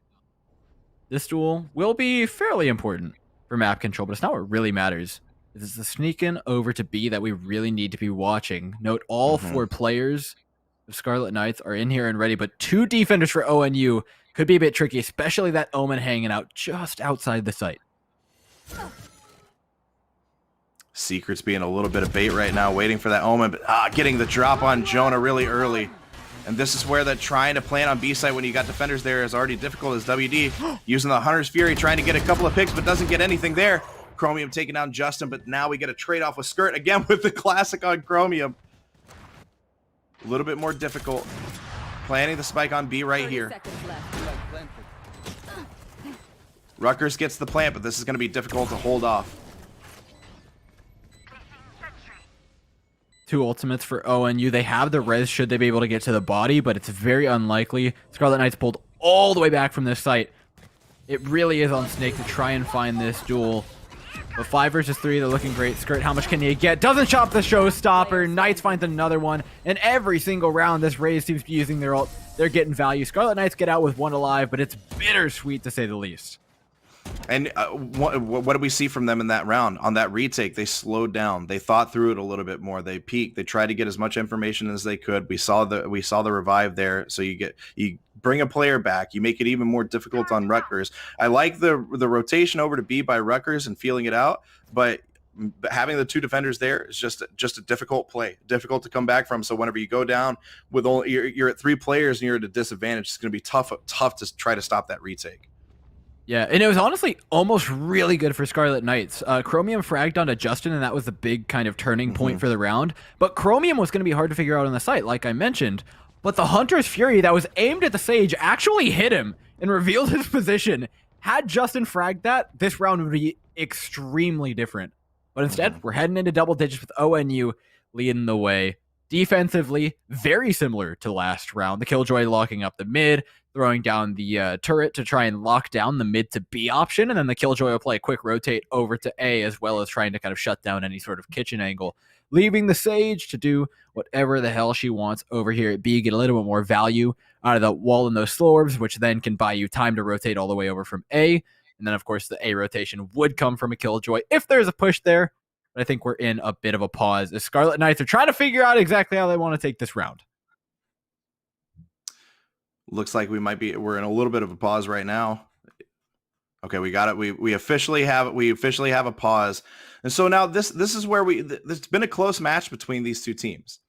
This duel will be fairly important for map control, but it's not what really matters. It's the sneak in over to B that we really need to be watching. Note all 4 players of Scarlet Knights are in here and ready, but 2 defenders for ONU could be a bit tricky, especially that Omen hanging out just outside the site. Secret's being a little bit of bait right now, waiting for that Omen, but getting the drop on Jonah really early. And this is where the trying to plant on B side when you got defenders there is already difficult as WD using the Hunter's Fury, trying to get a couple of picks, but doesn't get anything there. Chromium taking down Justin, but now we get a trade-off with Skirt again with the classic on Chromium. A little bit more difficult. Planting the spike on B right here. Rutgers gets the plant, but this is going to be difficult to hold off. 2 ultimates for ONU. They have the res should they be able to get to the body, but it's very unlikely. Scarlet Knights pulled all the way back from this site. It really is on Snake to try and find this duel. But 5 versus 3, they're looking great. Skirt, how much can you get? Doesn't chop the showstopper. Knights finds another one. And every single round, this Raze seems to be using their ult. They're getting value. Scarlet Knights get out with 1 alive, but it's bittersweet to say the least. And what did we see from them in that round? On that retake, they slowed down. They thought through it a little bit more. They peeked. They tried to get as much information as they could. We saw the revive there. So you bring a player back. You make it even more difficult on Rutgers. I like the rotation over to B by Rutgers and feeling it out, but having the 2 defenders there is just a difficult play, difficult to come back from. So whenever you go down with you're at 3 players and you're at a disadvantage, it's going to be tough to try to stop that retake. Yeah, and it was honestly almost really good for Scarlet Knights. Chromium fragged onto Justin, and that was the big kind of turning point for the round. But Chromium was going to be hard to figure out on the site, like I mentioned. But the Hunter's Fury that was aimed at the Sage actually hit him and revealed his position. Had Justin fragged that, this round would be extremely different. But instead, we're heading into double digits with ONU leading the way. Defensively, very similar to last round. The Killjoy locking up the mid, throwing down the turret to try and lock down the mid to B option, and then the Killjoy will play a quick rotate over to A, as well as trying to kind of shut down any sort of kitchen angle, leaving the Sage to do whatever the hell she wants over here at B, get a little bit more value out of the wall and those slow orbs, which then can buy you time to rotate all the way over from A. And then, of course, the A rotation would come from a Killjoy if there's a push there. But I think we're in a bit of a pause as Scarlet Knights are trying to figure out exactly how they want to take this round. Looks like we're in a little bit of a pause right now. Okay, we got it. We officially have a pause. And so now this is where there's been a close match between these 2 teams.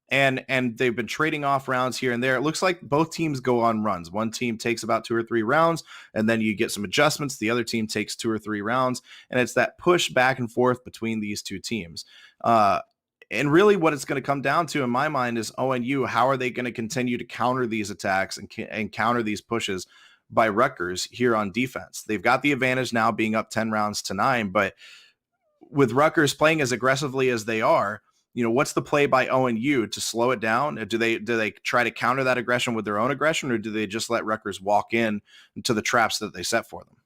And they've been trading off rounds here and there. It looks like both teams go on runs. One team takes about 2 or 3 rounds, and then you get some adjustments. The other team takes 2 or 3 rounds, and it's that push back and forth between these 2 teams. And really what it's going to come down to, in my mind, is ONU. How are they going to continue to counter these attacks and counter these pushes by Rutgers here on defense? They've got the advantage now being up 10 rounds to 9, but with Rutgers playing as aggressively as they are, what's the play by ONU to slow it down? Do they try to counter that aggression with their own aggression, or do they just let Rutgers walk into the traps that they set for them?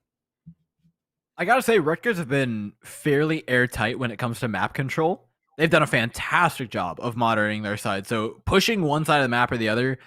I gotta say, Rutgers have been fairly airtight when it comes to map control. They've done a fantastic job of monitoring their side. So pushing one side of the map or the other,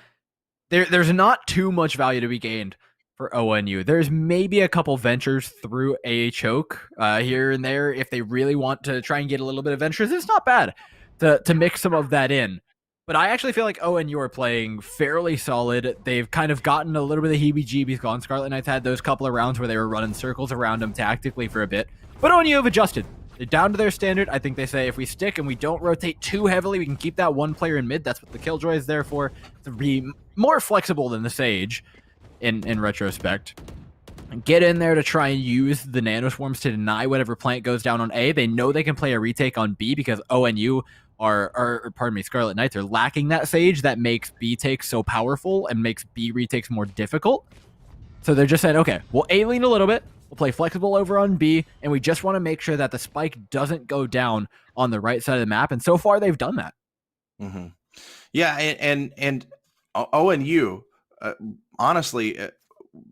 there's not too much value to be gained for ONU. There's maybe a couple ventures through a choke here and there if they really want to try and get a little bit of ventures. It's not bad to mix some of that in. But I actually feel like ONU are playing fairly solid. They've kind of gotten a little bit of heebie-jeebies gone. Scarlet Knights had those couple of rounds where they were running circles around them tactically for a bit. But ONU have adjusted. They're down to their standard. I think they say if we stick and we don't rotate too heavily, we can keep that one player in mid. That's what the Killjoy is there for, to be more flexible than the Sage in retrospect. And get in there to try and use the nanoswarms to deny whatever plant goes down on A. They know they can play a retake on B because ONU Scarlet Knights are lacking that Sage that makes B takes so powerful and makes B retakes more difficult. So they're just saying, okay, we'll A lean a little bit, we'll play flexible over on B, and we just want to make sure that the spike doesn't go down on the right side of the map. And so far, they've done that. Mm-hmm. Yeah, and ONU, honestly,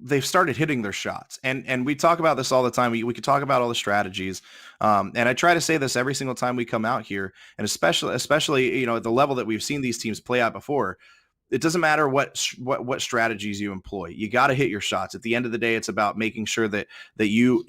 they've started hitting their shots, and we talk about this all the time. We could talk about all the strategies, and I try to say this every single time we come out here, and especially at the level that we've seen these teams play out before. It doesn't matter what strategies you employ. You got to hit your shots. At the end of the day, it's about making sure that you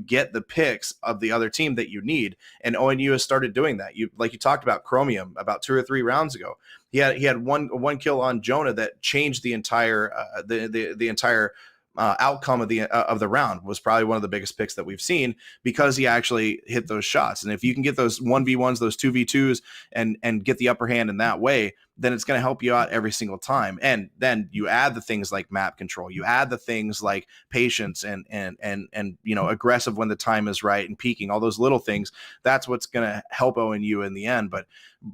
get the picks of the other team that you need. And ONU has started doing that. You talked about Chromium about 2 or 3 rounds ago. He had one kill on Jonah that changed the entire the entire outcome of the round. Was probably one of the biggest picks that we've seen because he actually hit those shots. And if you can get those 1v1s, those 2v2s, and get the upper hand in that way, then it's going to help you out every single time. And then you add the things like map control, you add the things like patience and aggressive when the time is right and peeking, all those little things. That's what's going to help ONU in the end. But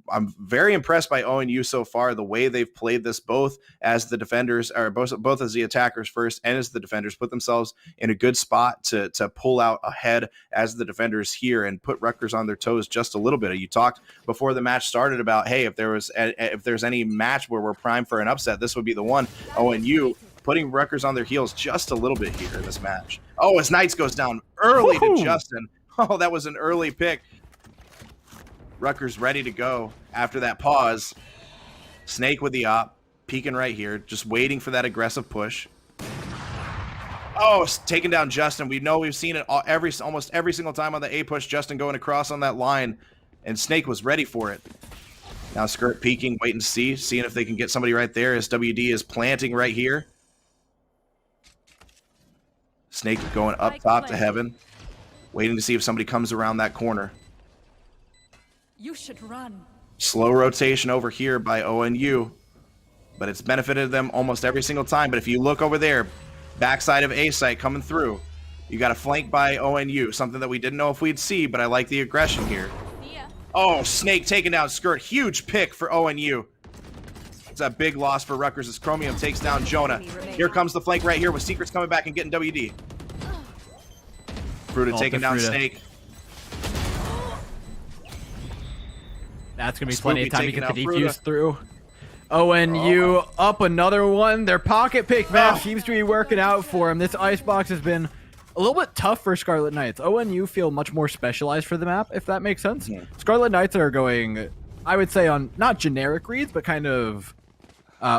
I'm very impressed by ONU so far, the way they've played this, both as the defenders, or both as the attackers first and as the defenders, put themselves in a good spot to pull out ahead as the defenders here and put Rutgers on their toes just a little bit. You talked before the match started about, hey, if there's any match where we're primed for an upset, this would be the one. ONU putting Rutgers on their heels just a little bit here in this match. Oh, as Knights goes down early to Justin. Oh, that was an early pick. Rutgers ready to go after that pause. Snake with the op, peeking right here, just waiting for that aggressive push. Oh, taking down Justin. We know we've seen it almost every single time on the A push. Justin going across on that line, and Snake was ready for it. Now Skirt peeking, waiting to seeing if they can get somebody right there as WD is planting right here. Snake going up top to heaven, waiting to see if somebody comes around that corner. You should run. Slow rotation over here by ONU, but it's benefited them almost every single time. But if you look over there, backside of A site coming through, you got a flank by ONU, something that we didn't know if we'd see, but I like the aggression here. Oh, Snake taking down Skirt. Huge pick for ONU. It's a big loss for Rutgers as Chromium takes down Jonah. Here comes the flank right here with Secrets coming back and getting WD. Fruta taking down Snake. That's going to be plenty of time to get the defuse through. ONU up another one. Their pocket pick map seems to be working out for him. This icebox has been a little bit tough for Scarlet Knights. ONU feel much more specialized for the map, if that makes sense. Yeah. Scarlet Knights are going, I would say, on not generic reads, but kind of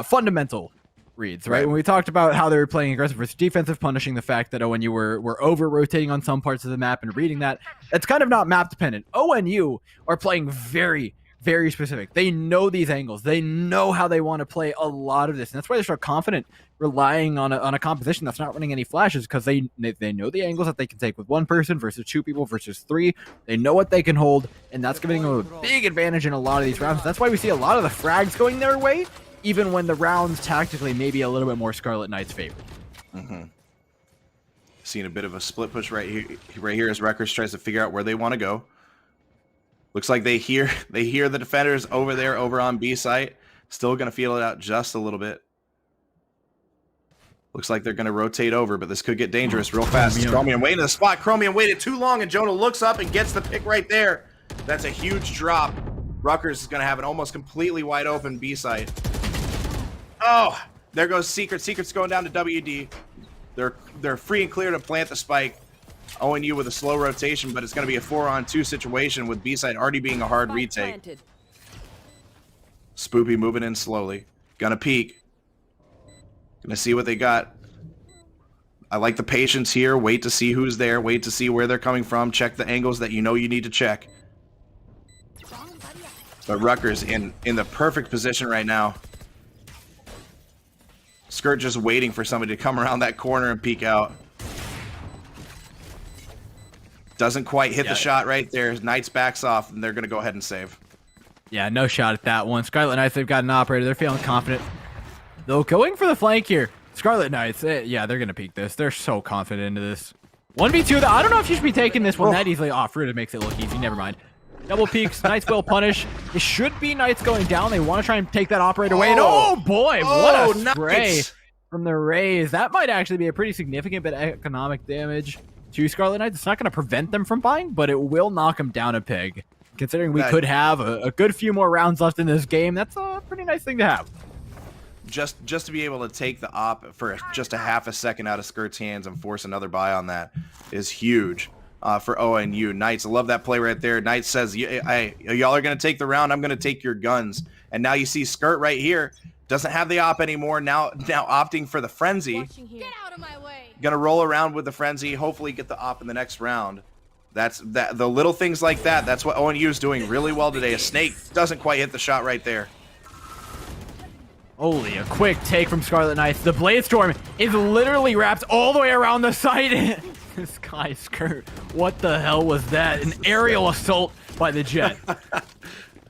fundamental reads, right? When we talked about how they were playing aggressive versus defensive, punishing the fact that ONU were over-rotating on some parts of the map and reading that, that's kind of not map-dependent. ONU are playing very, very specific. They know these angles. They know how they want to play a lot of this. And that's why they're so confident relying on a composition that's not running any flashes, because they know the angles that they can take with one person versus 2 people versus 3. They know what they can hold, and that's giving them a big advantage in a lot of these rounds. That's why we see a lot of the frags going their way, even when the rounds tactically may be a little bit more Scarlet Knights favored. Seeing a bit of a split push right here as Rutgers tries to figure out where they want to go. Looks like they hear the defenders over there, over on B site. Still going to feel it out just a little bit. Looks like they're going to rotate over, but this could get dangerous real fast. Chromium waiting in the spot. Chromium waited too long, and Jonah looks up and gets the pick right there. That's a huge drop. Rutgers is going to have an almost completely wide open B site. Oh, there goes Secret. Secret's going down to WD. They're free and clear to plant the spike. ONU with a slow rotation, but it's going to be a 4-on-2 situation with B side already being a hard retake. Spoopy moving in slowly. Gonna peek. Gonna see what they got. I like the patience here. Wait to see who's there. Wait to see where they're coming from. Check the angles that you know you need to check. But Rutgers in the perfect position right now. Skirt just waiting for somebody to come around that corner and peek out. Doesn't quite hit the shot right there. Knights backs off, and they're going to go ahead and save. Yeah, no shot at that one. Scarlet Knights, they've got an operator. They're feeling confident. Though going for the flank here. Scarlet Knights, yeah, they're going to peek this. They're so confident into this. 1v2, I don't know if you should be taking this one that easily. Oh, Fruta makes it look easy. Never mind. Double peeks. Knights will punish. It should be Knights going down. They want to try and take that operator away. And oh, boy, what a spray from the Rays. That might actually be a pretty significant bit of economic damage to Scarlet Knights. It's not going to prevent them from buying, but it will knock them down a peg. Considering we could have a good few more rounds left in this game, that's a pretty nice thing to have. Just to be able to take the op for just a half a second out of Skirt's hands and force another buy on that is huge for ONU. Knights, I love that play right there. Knights says, hey, y'all are going to take the round. I'm going to take your guns. And now you see Skirt right here. Doesn't have the op anymore. Now opting for the frenzy. Get out of my way. Gonna roll around with the frenzy. Hopefully get the op in the next round. The little things like that. That's what ONU is doing really well today. A snake doesn't quite hit the shot right there. Holy, a quick take from Scarlet Knights. The Blade Storm is literally wrapped all the way around the site. This guy, Skirt, what the hell was that? An aerial assault by the Jet.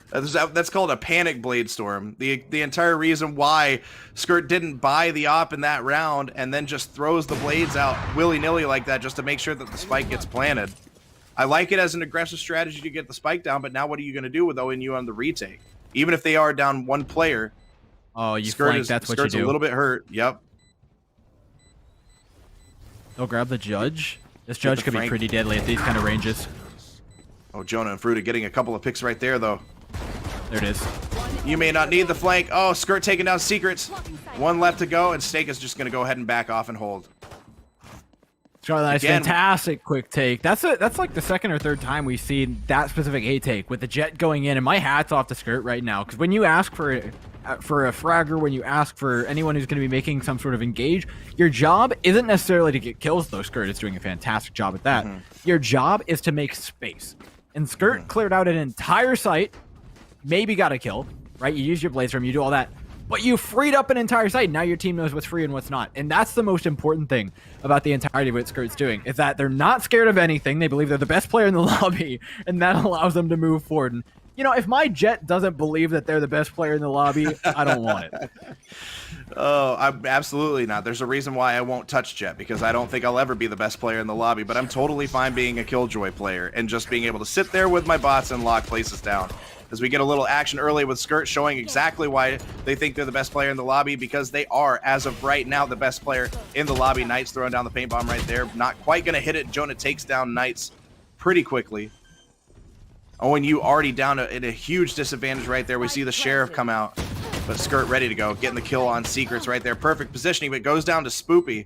That's called a panic blade storm. The entire reason why Skirt didn't buy the op in that round and then just throws the blades out willy-nilly like that just to make sure that the spike gets planted. I like it as an aggressive strategy to get the spike down, but now what are you going to do with ONU on the retake? Even if they are down one player, oh, you flank, that's what you do. Skirt's a little bit hurt. Yep. They'll grab the Judge. This Judge could be pretty deadly at these kind of ranges. Oh, Jonah and Fruta getting a couple of picks right there, though. There it is. You may not need the flank. Oh, Skirt taking down Secrets. One left to go, and Snake is just going to go ahead and back off and hold. Scarlet Knight's fantastic quick take. That's like the second or third time we've seen that specific A take with the Jet going in, and my hat's off to Skirt right now, because when you ask for a fragger, when you ask for anyone who's going to be making some sort of engage, your job isn't necessarily to get kills, though Skirt is doing a fantastic job at that. Your job is to make space. And Skirt cleared out an entire site, maybe got a kill, right? You use your Blaze Storm, you do all that, but you freed up an entire site. Now your team knows what's free and what's not. And that's the most important thing about the entirety of what Skirt's doing, is that they're not scared of anything. They believe they're the best player in the lobby, and that allows them to move forward. And, you know, if my Jet doesn't believe that they're the best player in the lobby, I don't want it. Oh, I'm absolutely not. There's a reason why I won't touch Jet, because I don't think I'll ever be the best player in the lobby, but I'm totally fine being a Killjoy player and just being able to sit there with my bots and lock places down. As we get a little action early with Skirt showing exactly why they think they're the best player in the lobby, because they are, as of right now, the best player in the lobby. Knights throwing down the paint bomb right there. Not quite going to hit it. Jonah takes down Knights pretty quickly. ONU already down at a huge disadvantage right there. We see the Sheriff come out, but Skirt ready to go. Getting the kill on Secrets right there. Perfect positioning, but it goes down to Spoopy.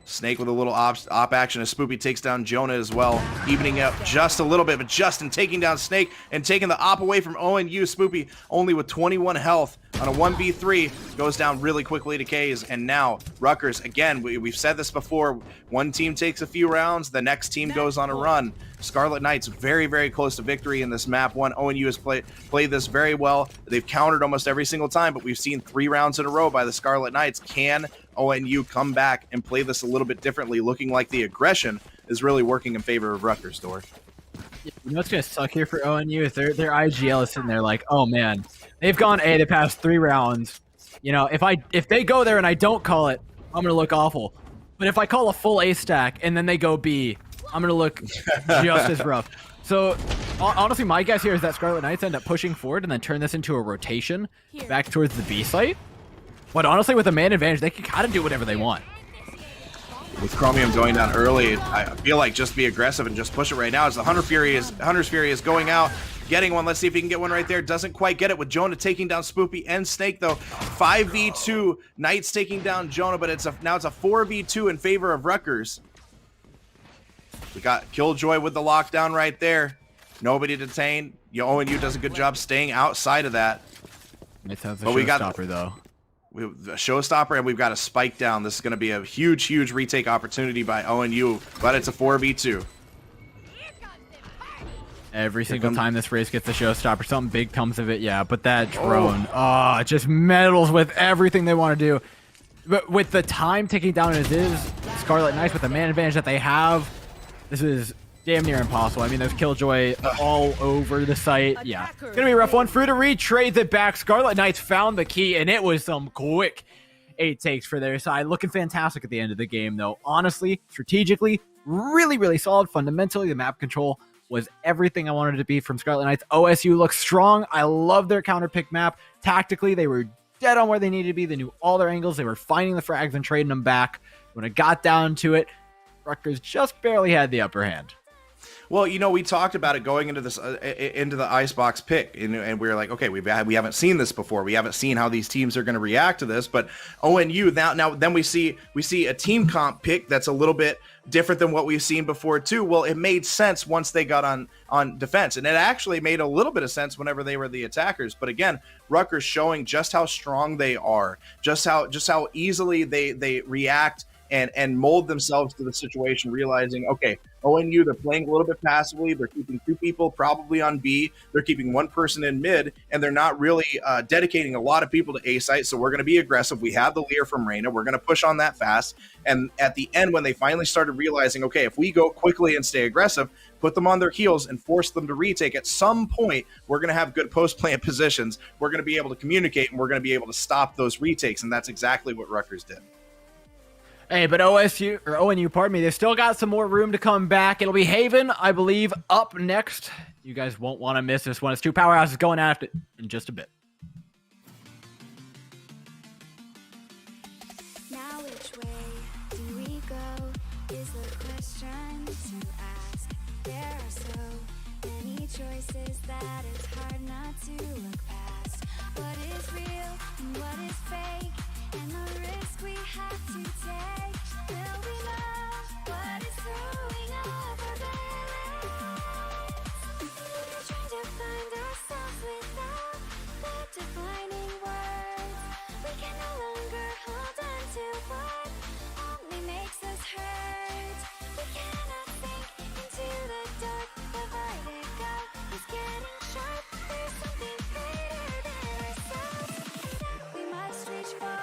Snake with a little op action as Spoopy takes down Jonah as well, evening up just a little bit, but Justin taking down Snake and taking the op away from ONU. Spoopy only with 21 health on a 1v3 goes down really quickly to K's, and now Rutgers, again, we've said this before, one team takes a few rounds, the next team goes on a run. Scarlet Knights very, very close to victory in this map one. ONU has played this very well. They've countered almost every single time, but we've seen 3 rounds in a row by the Scarlet Knights. Can ONU come back and play this a little bit differently, looking like the aggression is really working in favor of Rutgers, Thor? You know what's going to suck here for ONU is their IGL is sitting there like, oh man, they've gone A the past 3 rounds. You know, if they go there and I don't call it, I'm going to look awful. But if I call a full A stack and then they go B, I'm going to look just as rough. So, honestly, my guess here is that Scarlet Knights end up pushing forward and then turn this into a rotation back towards the B site. But honestly, with a man advantage, they can kind of do whatever they want. With Chromium going down early, I feel like just be aggressive and just push it right now as the Hunter's Fury is going out, getting one. Let's see if he can get one right there. Doesn't quite get it with Jonah taking down Spoopy and Snake, though. 5v2, Knights taking down Jonah, but now it's a 4v2 in favor of Rutgers. We got Killjoy with the lockdown right there. Nobody detained. ONU does a good job staying outside of that. It sounds like a showstopper, though. a showstopper, and we've got a spike down. This is going to be a huge retake opportunity by ONU, but it's a 4v2. Every single time this race gets a showstopper, something big comes of it. Yeah, but that drone, it just meddles with everything they want to do. But with the time ticking down as is, Scarlet Knights with the man advantage that they have, this is damn near impossible. I mean, there's Killjoy all over the site. Yeah, it's gonna be a rough one. Fruitery trades it back. Scarlet Knights found the key, and it was some quick 8 takes for their side. Looking fantastic at the end of the game, though. Honestly, strategically, really solid. Fundamentally, the map control was everything I wanted it to be from Scarlet Knights. OSU looks strong. I love their counter pick map. Tactically, they were dead on where they needed to be. They knew all their angles. They were finding the frags and trading them back. When it got down to it, Rutgers just barely had the upper hand. Well, you know, we talked about it going into this into the Icebox pick, and we were like, okay, we haven't seen this before. We haven't seen how these teams are going to react to this. But ONU now then we see a team comp pick that's a little bit different than what we've seen before too. Well, it made sense once they got on defense, and it actually made a little bit of sense whenever they were the attackers. But again, Rutgers showing just how strong they are, just how easily they react and mold themselves to the situation, realizing, okay, ONU, they're playing a little bit passively. They're keeping 2 people probably on B. They're keeping 1 person in mid, and they're not really dedicating a lot of people to A site. So we're going to be aggressive. We have the leer from Reyna. We're going to push on that fast. And at the end, when they finally started realizing, okay, if we go quickly and stay aggressive, put them on their heels and force them to retake, at some point, we're going to have good post-plant positions. We're going to be able to communicate, and we're going to be able to stop those retakes. And that's exactly what Rutgers did. Hey, but ONU, pardon me, they've still got some more room to come back. It'll be Haven, I believe, up next. You guys won't want to miss this one. It's 2 powerhouses going at it in just a bit. Now which way do we go is the question to ask. There are so many choices that it's hard not to look past. What is real and what is fake, and the risk we have to take. Will we know what is throwing off our balance? We're trying to find ourselves without the defining words. We can no longer hold on to what only makes us hurt. We cannot sink into the dark. The vertigo is getting sharp. There's something greater than ourselves that we must reach for.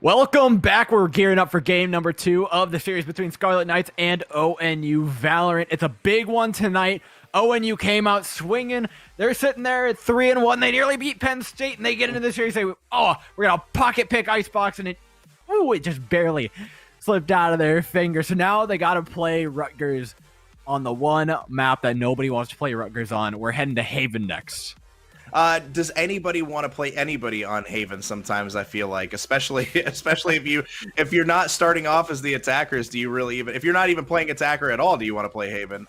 Welcome back. We're gearing up for game number 2 of the series between Scarlet Knights and ONU Valorant. It's a big one tonight. ONU came out swinging. They're sitting there at 3-1. They nearly beat Penn State, and they get into the series. They, oh, we're gonna pocket pick Icebox, and it just barely slipped out of their fingers. So now they gotta play Rutgers on the one map that nobody wants to play Rutgers on. We're heading to Haven next. Does anybody want to play anybody on Haven? Sometimes I feel like, especially if you're not starting off as the attackers, do you really even, if you're not even playing attacker at all, do you want to play Haven?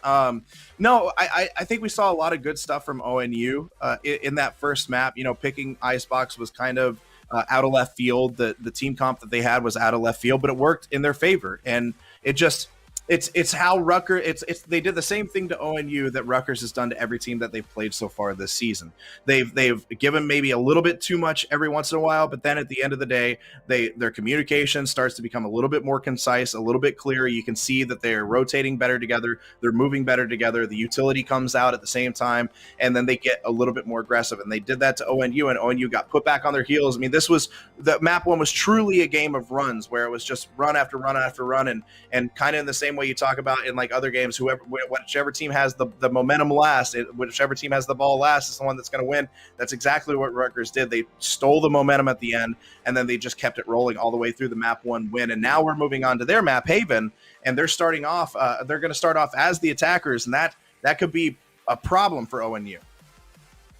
No, I think we saw a lot of good stuff from ONU in that first map. You know, picking Icebox was kind of out of left field. The team comp that they had was out of left field, but it worked in their favor, and it just. It's how Rutgers, they did the same thing to ONU that Rutgers has done to every team that they've played so far this season. They've given maybe a little bit too much every once in a while, but then at the end of the day, their communication starts to become a little bit more concise, a little bit clearer. You can see that they're rotating better together, they're moving better together, the utility comes out at the same time, and then they get a little bit more aggressive. And they did that to ONU, and ONU got put back on their heels. I mean, the map one was truly a game of runs, where it was just run after run after run, and kind of in the same way you talk about in like other games, whichever team has the momentum last, whichever team has the ball last is the one that's going to win. That's exactly what Rutgers did. They stole the momentum at the end, and then they just kept it rolling all the way through the map one win. And now we're moving on to their map, Haven, and they're starting off. They're going to start off as the attackers, and that could be a problem for ONU.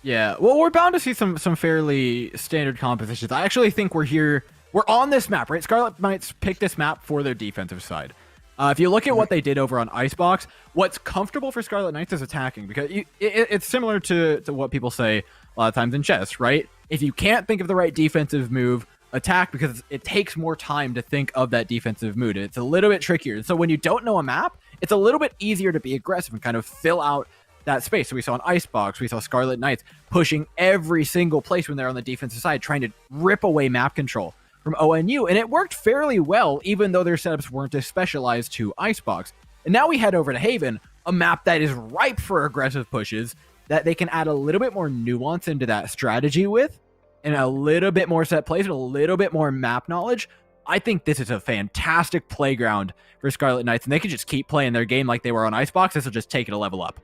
Yeah, well, we're bound to see some fairly standard compositions. I actually think we're on this map, right? Scarlet Knights picked this map for their defensive side. If you look at what they did over on Icebox, what's comfortable for Scarlet Knights is attacking, because it's similar to what people say a lot of times in chess, right? If you can't think of the right defensive move, attack, because it takes more time to think of that defensive move. It's a little bit trickier. So when you don't know a map, it's a little bit easier to be aggressive and kind of fill out that space. So we saw an Icebox, we saw Scarlet Knights pushing every single place when they're on the defensive side, trying to rip away map control from ONU, and it worked fairly well, even though their setups weren't as specialized to Icebox. And now we head over to Haven, a map that is ripe for aggressive pushes, that they can add a little bit more nuance into that strategy with, and a little bit more set plays, and a little bit more map knowledge. I think this is a fantastic playground for Scarlet Knights, and they can just keep playing their game like they were on Icebox. This will just take it a level up.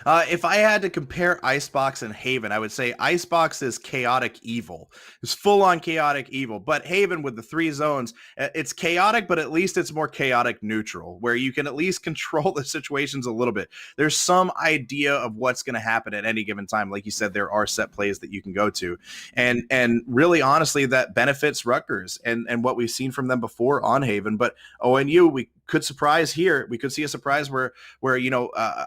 If I had to compare Icebox and Haven, I would say Icebox is chaotic evil. It's full-on chaotic evil. But Haven, with the 3 zones, it's chaotic, but at least it's more chaotic neutral, where you can at least control the situations a little bit. There's some idea of what's going to happen at any given time. Like you said, there are set plays that you can go to. And really, honestly, that benefits Rutgers and what we've seen from them before on Haven. But ONU, we could surprise here. We could see a surprise where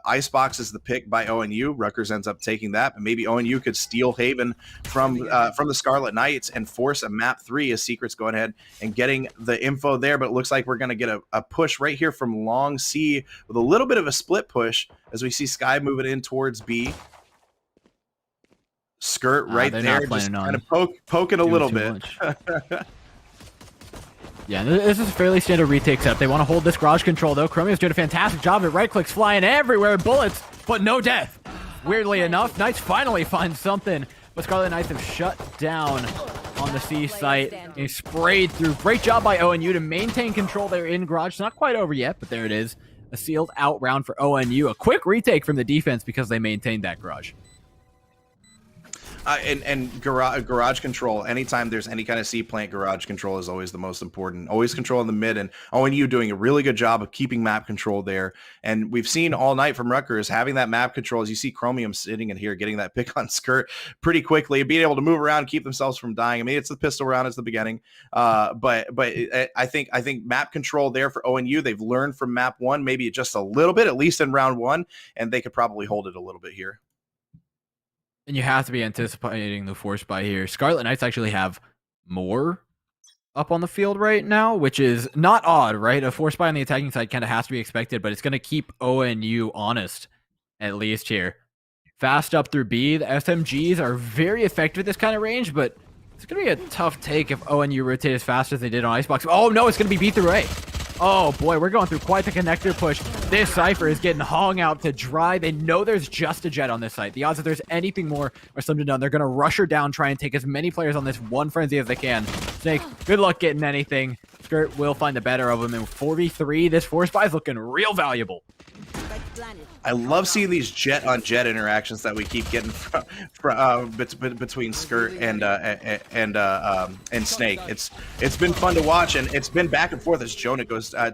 Icebox is the pick by ONU. Rutgers ends up taking that, and maybe ONU could steal Haven from the Scarlet Knights and force a map 3 as Secret's going ahead and getting the info there. But it looks like we're going to get a push right here from Long C with a little bit of a split push as we see Sky moving in towards B. Skirt right there, just kind of poking a little bit. Yeah, this is a fairly standard retake setup. They want to hold this garage control, though. Chromium's doing a fantastic job. The right clicks flying everywhere, bullets, but no death. Weirdly enough, Knights finally find something, but Scarlet Knights have shut down on the C site. He sprayed through. Great job by ONU to maintain control there in garage. It's not quite over yet, but there it is. A sealed out round for ONU. A quick retake from the defense because they maintained that garage. And garage control, anytime there's any kind of C plant, garage control is always the most important. Always control in the mid, and ONU doing a really good job of keeping map control there. And we've seen all night from Rutgers having that map control. As you see Chromium sitting in here, getting that pick on Skirt pretty quickly, being able to move around, keep themselves from dying. I mean, it's the pistol round at the beginning, but I think map control there for ONU. They've learned from map 1, maybe just a little bit, at least in round 1, and they could probably hold it a little bit here. And you have to be anticipating the force buy here. Scarlet Knights actually have more up on the field right now, which is not odd, right? A force buy on the attacking side kind of has to be expected, but it's going to keep ONU honest, at least here. Fast up through B. The SMGs are very effective at this kind of range, but it's going to be a tough take if ONU rotate as fast as they did on Icebox. Oh, no, it's going to be B through A. Oh boy, we're going through quite the connector push. This Cypher is getting hung out to dry. They know there's just a Jet on this site. The odds that there's anything more are slim to none. They're going to rush her down, try and take as many players on this one frenzy as they can. Snake, good luck getting anything. Skirt will find the better of them. In 4v3, this force buy is looking real valuable. I love seeing these jet on jet interactions that we keep getting between Skirt and Snake. It's been fun to watch, and it's been back and forth as Jonah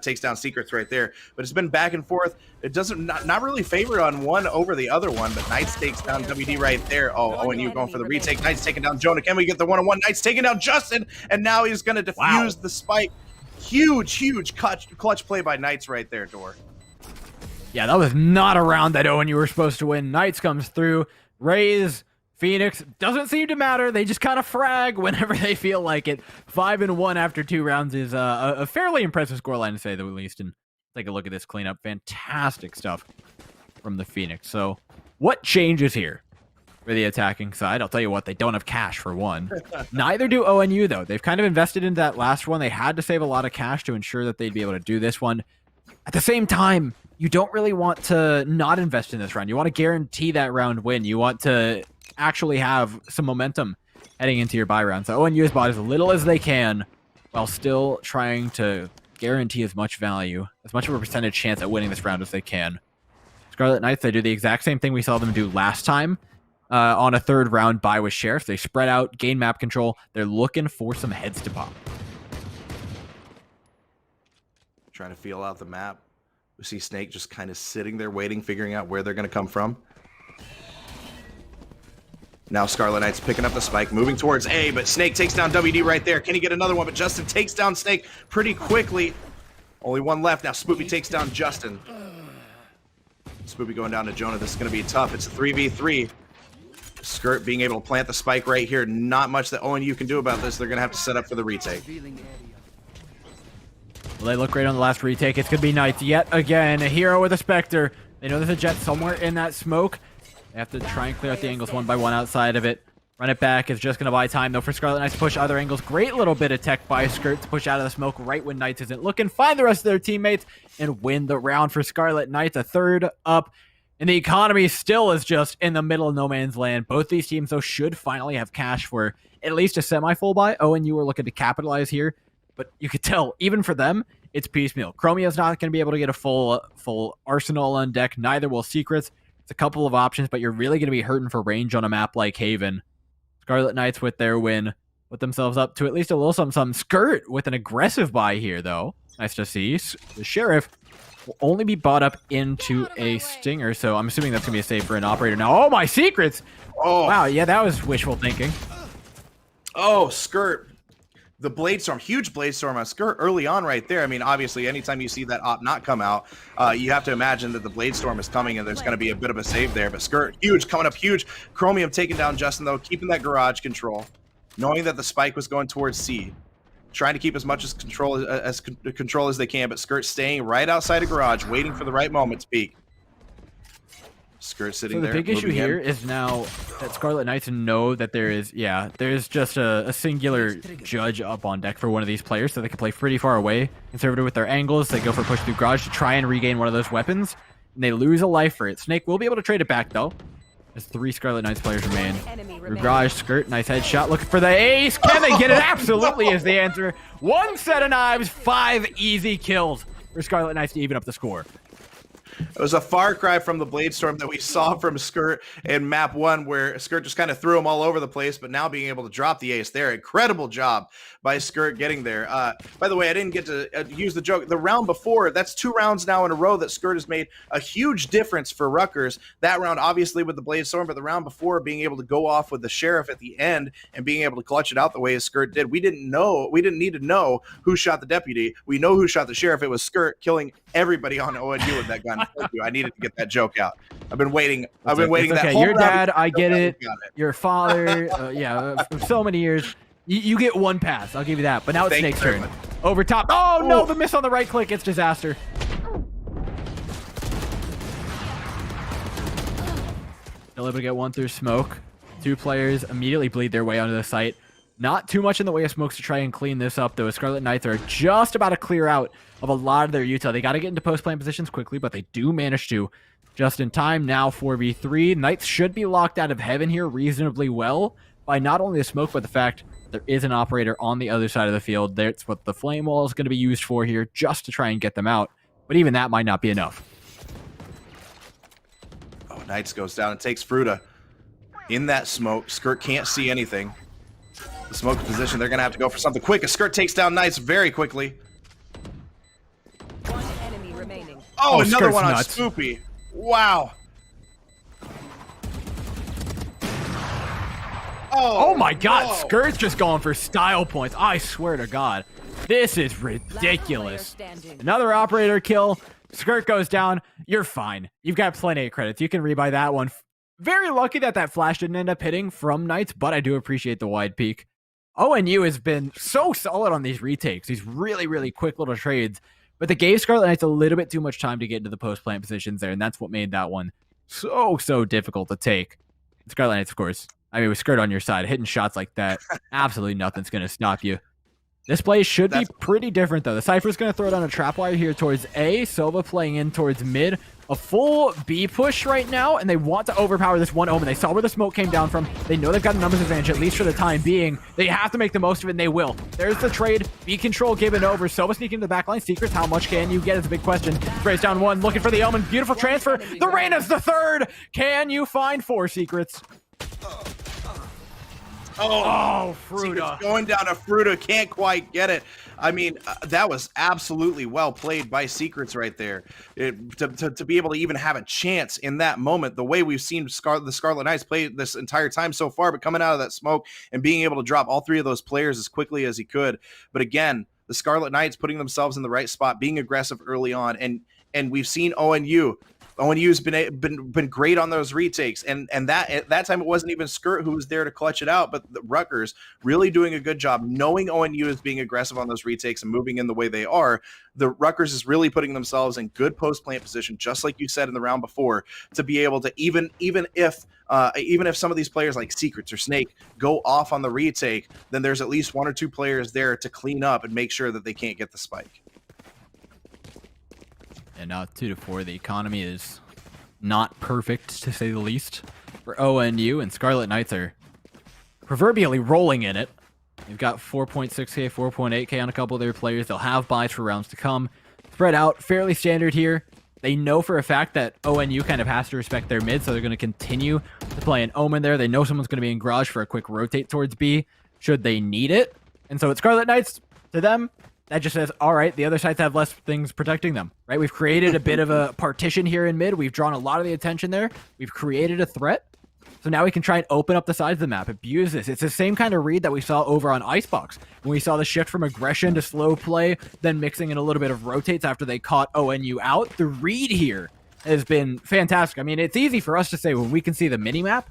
takes down Secrets right there. But it's been back and forth. It doesn't not really favor on one over the other one, but Knights takes down WD right there. Oh, and you going for the retake. Knights taking down Jonah. Can we get the 1-on-1? Knights taking down Justin, and now he's going to defuse the spike. Huge clutch play by Knights right there, Door. Yeah, that was not a round that Owen you were supposed to win. Knights comes through. Raze, Phoenix, doesn't seem to matter. They just kind of frag whenever they feel like it. 5-1 after 2 rounds is a fairly impressive scoreline to say the least. And take a look at this cleanup. Fantastic stuff from the Phoenix. So what changes here for the attacking side? I'll tell you what, they don't have cash for one. Neither do ONU, though. They've kind of invested into that last one. They had to save a lot of cash to ensure that they'd be able to do this one. At the same time, you don't really want to not invest in this round. You want to guarantee that round win. You want to actually have some momentum heading into your bye round. So ONU has bought as little as they can while still trying to guarantee as much value, as much of a percentage chance at winning this round as they can. Scarlet Knights, they do the exact same thing we saw them do last time on a third round bye with Sheriff. They spread out, gain map control. They're looking for some heads to pop. Trying to feel out the map. We see Snake just kind of sitting there waiting, figuring out where they're going to come from. Now Scarlet Knight's picking up the spike, moving towards A, but Snake takes down WD right there. Can he get another one? But Justin takes down Snake pretty quickly. Only one left. Now Spoopy takes down Justin. Spoopy going down to Jonah. This is going to be tough. It's a 3v3. Skirt being able to plant the spike right here. Not much that ONU can do about this. They're going to have to set up for the retake. Well, they look great on the last retake. It's going to be Knights yet again. A hero with a Spectre. They know there's a Jet somewhere in that smoke. They have to try and clear out the angles one by one outside of it. Run it back is just going to buy time, though, for Scarlet Knights to push other angles. Great little bit of tech by Skirt to push out of the smoke right when Knights isn't looking. Find the rest of their teammates and win the round for Scarlet Knights. A third up. And the economy still is just in the middle of no man's land. Both these teams, though, should finally have cash for at least a semi-full buy. ONU are looking to capitalize here. But you could tell, even for them, it's piecemeal. Chromia's not going to be able to get a full arsenal on deck. Neither will Secrets. It's a couple of options, but you're really going to be hurting for range on a map like Haven. Scarlet Knights with their win put themselves up to at least a little something. Skirt with an aggressive buy here, though. Nice to see. The Sheriff will only be bought up into a Stinger, so I'm assuming that's going to be a save for an operator. Now, oh, my Secrets! Oh, wow, yeah, that was wishful thinking. Oh, Skirt. The Blade Storm, huge Blade Storm on Skirt early on right there. I mean, obviously, anytime you see that op not come out, you have to imagine that the Blade Storm is coming and there's going to be a bit of a save there. But Skirt, huge, coming up huge. Chromium taking down Justin, though, keeping that garage control, knowing that the spike was going towards C, trying to keep as much control as they can, but Skirt staying right outside of garage, waiting for the right moment to peek. Skirt sitting there. So the big issue here is now that Scarlet Knights know that there's just a singular judge up on deck for one of these players, so they can play pretty far away. Conservative with their angles, they go for push through garage to try and regain one of those weapons, and they lose a life for it. Snake will be able to trade it back, though, as 3 Scarlet Knights players remain. Through garage, Skirt, nice headshot, looking for the ace. Can they get it? Absolutely is the answer. 1 set of knives, 5 easy kills for Scarlet Knights to even up the score. It was a far cry from the Blade Storm that we saw from Skirt in map 1, where Skirt just kind of threw him all over the place, but now being able to drop the ace there. Incredible job by Skirt getting there. By the way, I didn't get to use the joke. The round before, that's 2 rounds now in a row that Skirt has made a huge difference for Rutgers. That round, obviously, with the Blade Storm, but the round before, being able to go off with the Sheriff at the end and being able to clutch it out the way as Skirt did. We didn't need to know who shot the deputy. We know who shot the Sheriff. It was Skirt killing everybody on ONU with that gun. I needed to get that joke out. I've been waiting. I've been waiting. Okay, that whole your dad, round. I get it. Your father, for so many years. You get 1 pass. I'll give you that. But now it's Snake's turn. Over top. Oh, no, the miss on the right click. It's disaster. Still able to get 1 through smoke. 2 players immediately bleed their way onto the site. Not too much in the way of smokes to try and clean this up, though. Scarlet Knights are just about to clear out of a lot of their util. They got to get into post-plant positions quickly, but they do manage to just in time. Now 4v3. Knights should be locked out of heaven here reasonably well by not only the smoke, but the fact there is an operator on the other side of the field. That's what the flame wall is going to be used for here, just to try and get them out. But even that might not be enough. Oh, Knights goes down and takes Fruta in that smoke. Skirt can't see anything. The smoke position, they're going to have to go for something quick. A Skirt takes down Knights very quickly. One enemy remaining. Oh, another Skirt's one on nuts. Spoopy. Wow. Oh my god, no. Skirt's just going for style points. I swear to God. This is Last player ridiculous. standing. Another operator kill. Skirt goes down. You're fine. You've got plenty of credits. You can rebuy that one. Very lucky that that flash didn't end up hitting from Knights, but I do appreciate the wide peek. ONU has been so solid on these retakes. These really, really quick little trades. But they gave Scarlet Knights a little bit too much time to get into the post-plant positions there, and that's what made that one so difficult to take. Scarlet Knights, of course. I mean, with Skirt on your side, hitting shots like that, absolutely nothing's going to stop you. This play should be pretty different, though. The Cypher's going to throw down a trap wire here towards A. Sova playing in towards mid. A full B push right now, and they want to overpower this one Omen. They saw where the smoke came down from. They know they've got a numbers advantage, at least for the time being. They have to make the most of it, and they will. There's the trade. B control given over. Sova sneaking to the backline. Secrets, how much can you get is a big question. Sprays down one, looking for the Omen. Beautiful transfer. The Reyna's the third. Can you find 4 Secrets? Oh, Fruta. Secrets going down to Fruta. Can't quite get it. I mean, that was absolutely well played by Secrets right there. To be able to even have a chance in that moment, the way we've seen the Scarlet Knights play this entire time so far, but coming out of that smoke and being able to drop all 3 of those players as quickly as he could. But again, the Scarlet Knights putting themselves in the right spot, being aggressive early on, and we've seen ONU. ONU's been great on those retakes, and that at that time it wasn't even Skirt who was there to clutch it out, but the Rutgers really doing a good job knowing ONU is being aggressive on those retakes and moving in the way they are. The Rutgers is really putting themselves in good post plant position, just like you said in the round before, to be able to even if some of these players like Secrets or Snake go off on the retake, then there's at least 1 or 2 players there to clean up and make sure that they can't get the spike. And now 2-4, the economy is not perfect, to say the least, for ONU, and Scarlet Knights are proverbially rolling in it. They've got 4.6k, 4.8k on a couple of their players. They'll have buys for rounds to come. Spread out, fairly standard here. They know for a fact that ONU kind of has to respect their mid, so they're going to continue to play an Omen there. They know someone's going to be in Garage for a quick rotate towards B, should they need it. And so it's Scarlet Knights, to them, that just says, all right, the other sides have less things protecting them, right? We've created a bit of a partition here in mid. We've drawn a lot of the attention there. We've created a threat. So now we can try and open up the sides of the map, abuse this. It's the same kind of read that we saw over on Icebox, when we saw the shift from aggression to slow play, then mixing in a little bit of rotates after they caught ONU out. The read here has been fantastic. I mean, it's easy for us to say when we can see the mini-map,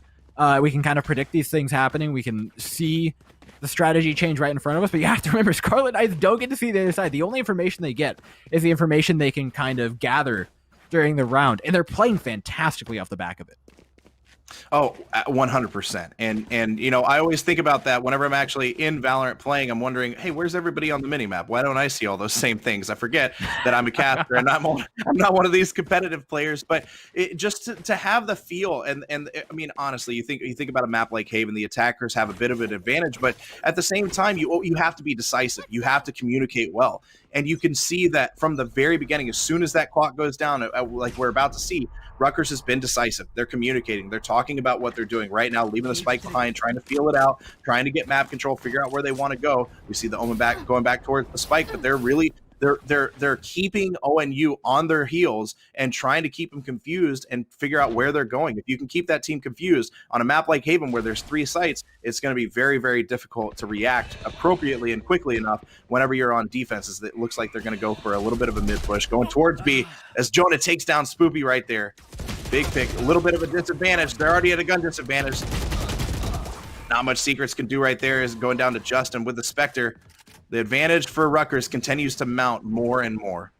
we can kind of predict these things happening. We can see the strategy change right in front of us, but you have to remember, Scarlet Knights don't get to see the other side. The only information they get is the information they can kind of gather during the round, and they're playing fantastically off the back of it. Oh, 100%. And you know, I always think about that whenever I'm actually in Valorant playing. I'm wondering, hey, where's everybody on the minimap? Why don't I see all those same things? I forget that I'm a caster and I'm not one of these competitive players. But just to have the feel and I mean, honestly, you think about a map like Haven, the attackers have a bit of an advantage, but at the same time, you have to be decisive. You have to communicate well. And you can see that from the very beginning, as soon as that clock goes down, like we're about to see, Rutgers has been decisive. They're communicating. They're talking about what they're doing right now, leaving the spike behind, trying to feel it out, trying to get map control, figure out where they want to go. We see the Omen going back towards the spike, but they're really they're keeping ONU on their heels and trying to keep them confused and figure out where they're going. If you can keep that team confused on a map like Haven where there's 3 sites, it's going to be very, very difficult to react appropriately and quickly enough whenever you're on defenses. It looks like they're going to go for a little bit of a mid push, going towards B as Jonah takes down Spoopy right there. Big pick, a little bit of a disadvantage. They're already at a gun disadvantage. Not much Secrets can do right there is going down to Justin with the Spectre. The advantage for Rutgers continues to mount more and more.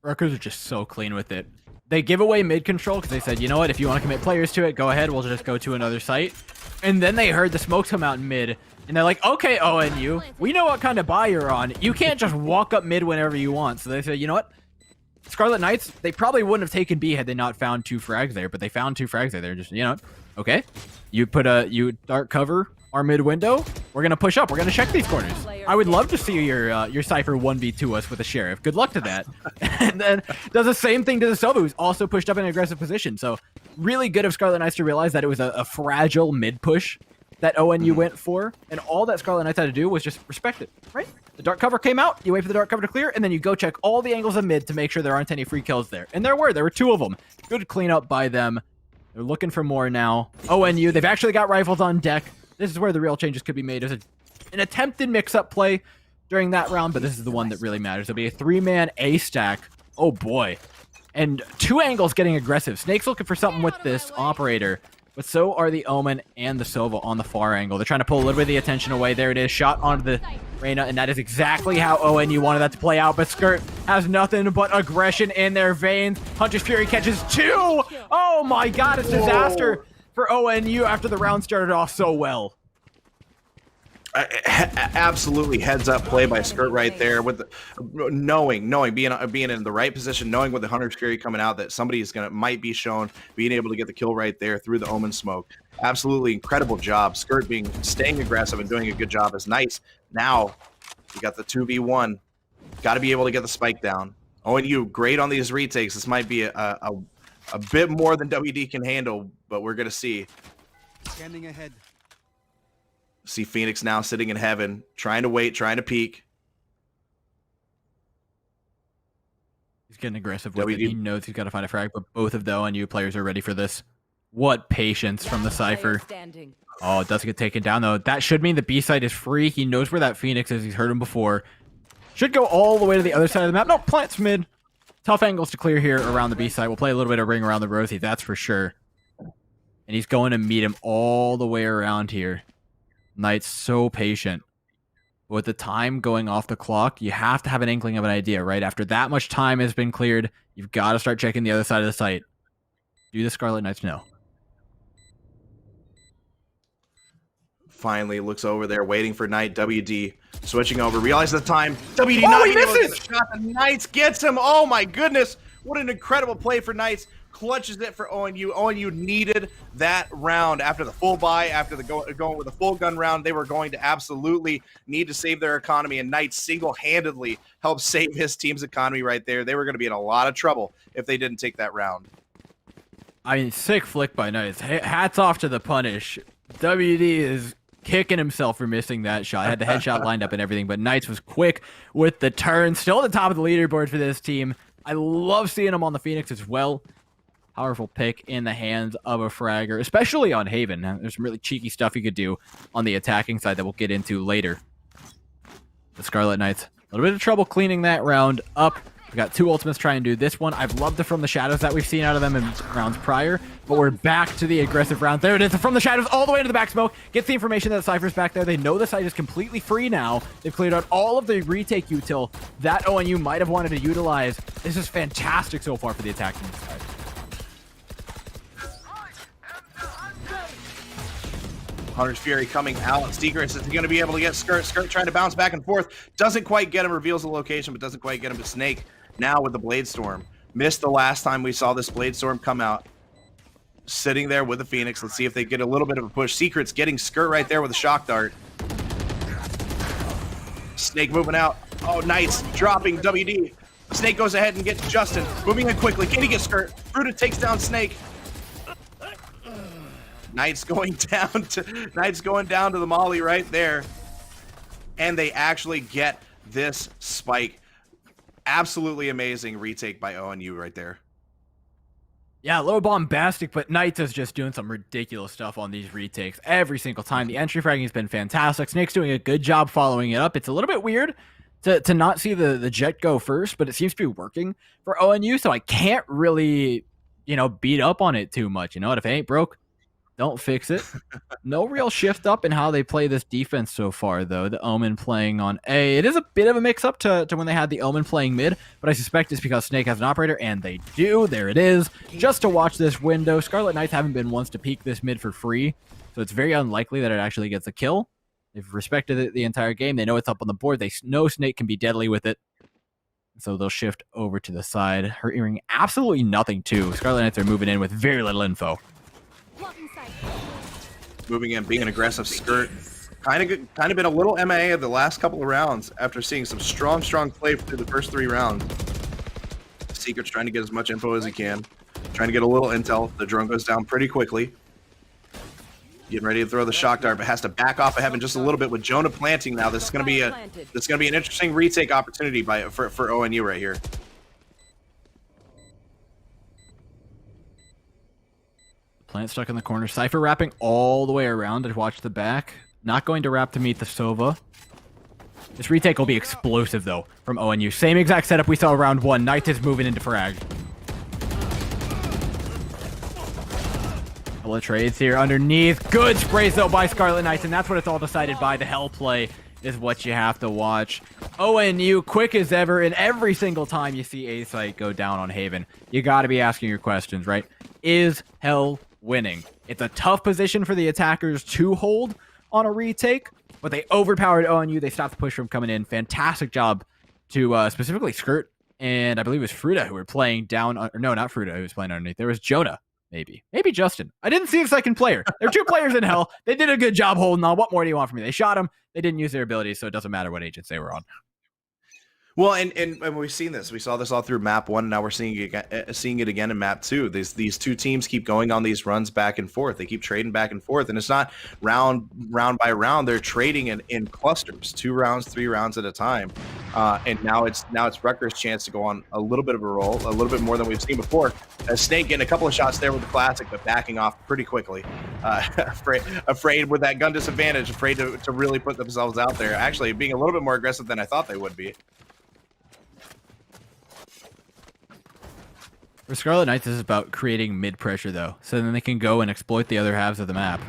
Rutgers are just so clean with it. They give away mid control because they said, you know what, if you want to commit players to it, go ahead. We'll just go to another site. And then they heard the smokes come out in mid. And they're like, okay, ONU, we know what kind of buy you're on. You can't just walk up mid whenever you want. So they said, you know what? Scarlet Knights, they probably wouldn't have taken B had they not found 2 frags there, but they found 2 frags there. They're just, you know, okay. You dark cover our mid window. We're going to push up. We're going to check these corners. I would love to see your Cypher 1v2 us with a Sheriff. Good luck to that. And then does the same thing to the Sova, who's also pushed up in an aggressive position. So really good of Scarlet Knights to realize that it was a fragile mid push that ONU went for, and all that Scarlet Knights had to do was just respect it, right? The dark cover came out, you wait for the dark cover to clear, and then you go check all the angles of mid to make sure there aren't any free kills there. And there were 2 of them. Good cleanup by them. They're looking for more now. ONU, they've actually got rifles on deck. This is where the real changes could be made. There's an attempted mix-up play during that round, but this is the one that really matters. There'll be a 3-man A stack. Oh boy. And 2 angles getting aggressive. Snake's looking for something with this operator. But so are the Omen and the Sova on the far angle. They're trying to pull a little bit of the attention away. There it is, shot onto the Reyna, and that is exactly how ONU wanted that to play out. But Skirt has nothing but aggression in their veins. Hunter's Fury catches 2! Oh my god, it's disaster for ONU after the round started off so well. Absolutely heads up play by Skirt right there with the knowing being in the right position, knowing with the Hunter's Fury coming out that somebody is might be shown, being able to get the kill right there through the Omen smoke. Absolutely incredible job. Skirt staying aggressive and doing a good job is nice. Now you got the 2v1. Got to be able to get the spike down. ONU great on these retakes. This might be a bit more than WD can handle, but we're gonna see. Scanning ahead. See Phoenix now sitting in heaven, trying to wait, trying to peek. He's getting aggressive with it. He knows he's got to find a frag, but both of the ONU players are ready for this. What patience from the Cypher. Oh, it doesn't get taken down, though. That should mean the B side is free. He knows where that Phoenix is. He's heard him before. Should go all the way to the other side of the map. No, plants mid. Tough angles to clear here around the B side. We'll play a little bit of ring around the Rosie, that's for sure. And he's going to meet him all the way around here. Knight's so patient. But with the time going off the clock, you have to have an inkling of an idea, right? After that much time has been cleared, you've got to start checking the other side of the site. Do the Scarlet Knights know? Finally looks over there, waiting for Knight. WD switching over, realizes the time. WD not being able to get the shot. The Knights gets him. Oh my goodness. What an incredible play for Knights. Clutches it for ONU. ONU needed that round after the full buy, after the going with a full gun round. They were going to absolutely need to save their economy, and Knights single-handedly helped save his team's economy right there. They were going to be in a lot of trouble if they didn't take that round. I mean, sick flick by Knights. Hats off to the punish. WD is kicking himself for missing that shot. Had the headshot lined up and everything, but Knights was quick with the turn. Still at the top of the leaderboard for this team. I love seeing him on the Phoenix as well. Powerful pick in the hands of a fragger, especially on Haven. There's some really cheeky stuff you could do on the attacking side that we'll get into later. The Scarlet Knights, a little bit of trouble cleaning that round up. We got 2 ultimates trying to do this one. I've loved the From the Shadows that we've seen out of them in rounds prior, but we're back to the aggressive round. There it is, From the Shadows all the way into the back smoke. Gets the information that the Cypher's back there. They know the site is completely free now. They've cleared out all of the retake util that ONU might have wanted to utilize. This is fantastic so far for the attacking side. Hunter's Fury coming out. Secret is going to be able to get Skirt. Skirt trying to bounce back and forth. Doesn't quite get him. Reveals the location, but doesn't quite get him to Snake. Now with the Blade Storm. Missed the last time we saw this Blade Storm come out. Sitting there with the Phoenix. Let's see if they get a little bit of a push. Secret's getting Skirt right there with a shock dart. Snake moving out. Oh, nice. Dropping WD. Snake goes ahead and gets Justin. Moving in quickly. Can he get Skirt? Fruta takes down Snake. Knight's going down to the molly right there. And they actually get this spike. Absolutely amazing retake by ONU right there. Yeah, a little bombastic, but Knights is just doing some ridiculous stuff on these retakes every single time. The entry fragging has been fantastic. Snake's doing a good job following it up. It's a little bit weird to not see the jet go first, but it seems to be working for ONU, so I can't really, beat up on it too much. You know what? If it ain't broke, don't fix it. No real shift up in how they play this defense so far, though. The Omen playing on A. It is a bit of a mix-up to when they had the Omen playing mid, but I suspect it's because Snake has an operator, and they do. There it is. Just to watch this window. Scarlet Knights haven't been ones to peek this mid for free, so it's very unlikely that it actually gets a kill. They've respected it the entire game. They know it's up on the board. They know Snake can be deadly with it. So they'll shift over to the side. Hearing absolutely nothing, too. Scarlet Knights are moving in with very little info. Moving in, being an aggressive skirt. Kind of been a little MIA the last couple of rounds after seeing some strong play through the first 3 rounds. Secret's trying to get as much info as he can. Trying to get a little intel. The drone goes down pretty quickly. Getting ready to throw the shock dart, but has to back off of heaven just a little bit with Jonah planting now. This is gonna be an interesting retake opportunity for ONU right here. Plant stuck in the corner. Cypher wrapping all the way around to watch the back. Not going to wrap to meet the Sova. This retake will be explosive, though, from ONU. Same exact setup we saw round 1. Knight is moving into frag. Couple of trades here underneath. Good sprays, though, by Scarlet Knights, and that's what it's all decided by. The hell play is what you have to watch. ONU, quick as ever, and every single time you see A site go down on Haven, you got to be asking your questions, right? Is hell winning? It's a tough position for the attackers to hold on a retake, but they overpowered ONU. They stopped the push from coming in. Fantastic job to specifically Skirt, and I believe it was Fruta who were playing down. No, not Fruta who was playing underneath. There was Jonah, maybe Justin. I didn't see the second player. There are 2 players in hell. They did a good job holding on. What more do you want from me? They shot him. They didn't use their abilities, so it doesn't matter what agents they were on. Well, and we've seen this. We saw this all through map 1, and now we're seeing it again in map 2. These 2 teams keep going on these runs back and forth. They keep trading back and forth, and it's not round by round. They're trading in clusters, 2 rounds, 3 rounds at a time. And now it's Rutgers' chance to go on a little bit of a roll, a little bit more than we've seen before. Snake getting a couple of shots there with the classic, but backing off pretty quickly. Afraid with that gun disadvantage, afraid to really put themselves out there. Actually, being a little bit more aggressive than I thought they would be. For Scarlet Knights, this is about creating mid-pressure, though, so then they can go and exploit the other halves of the map.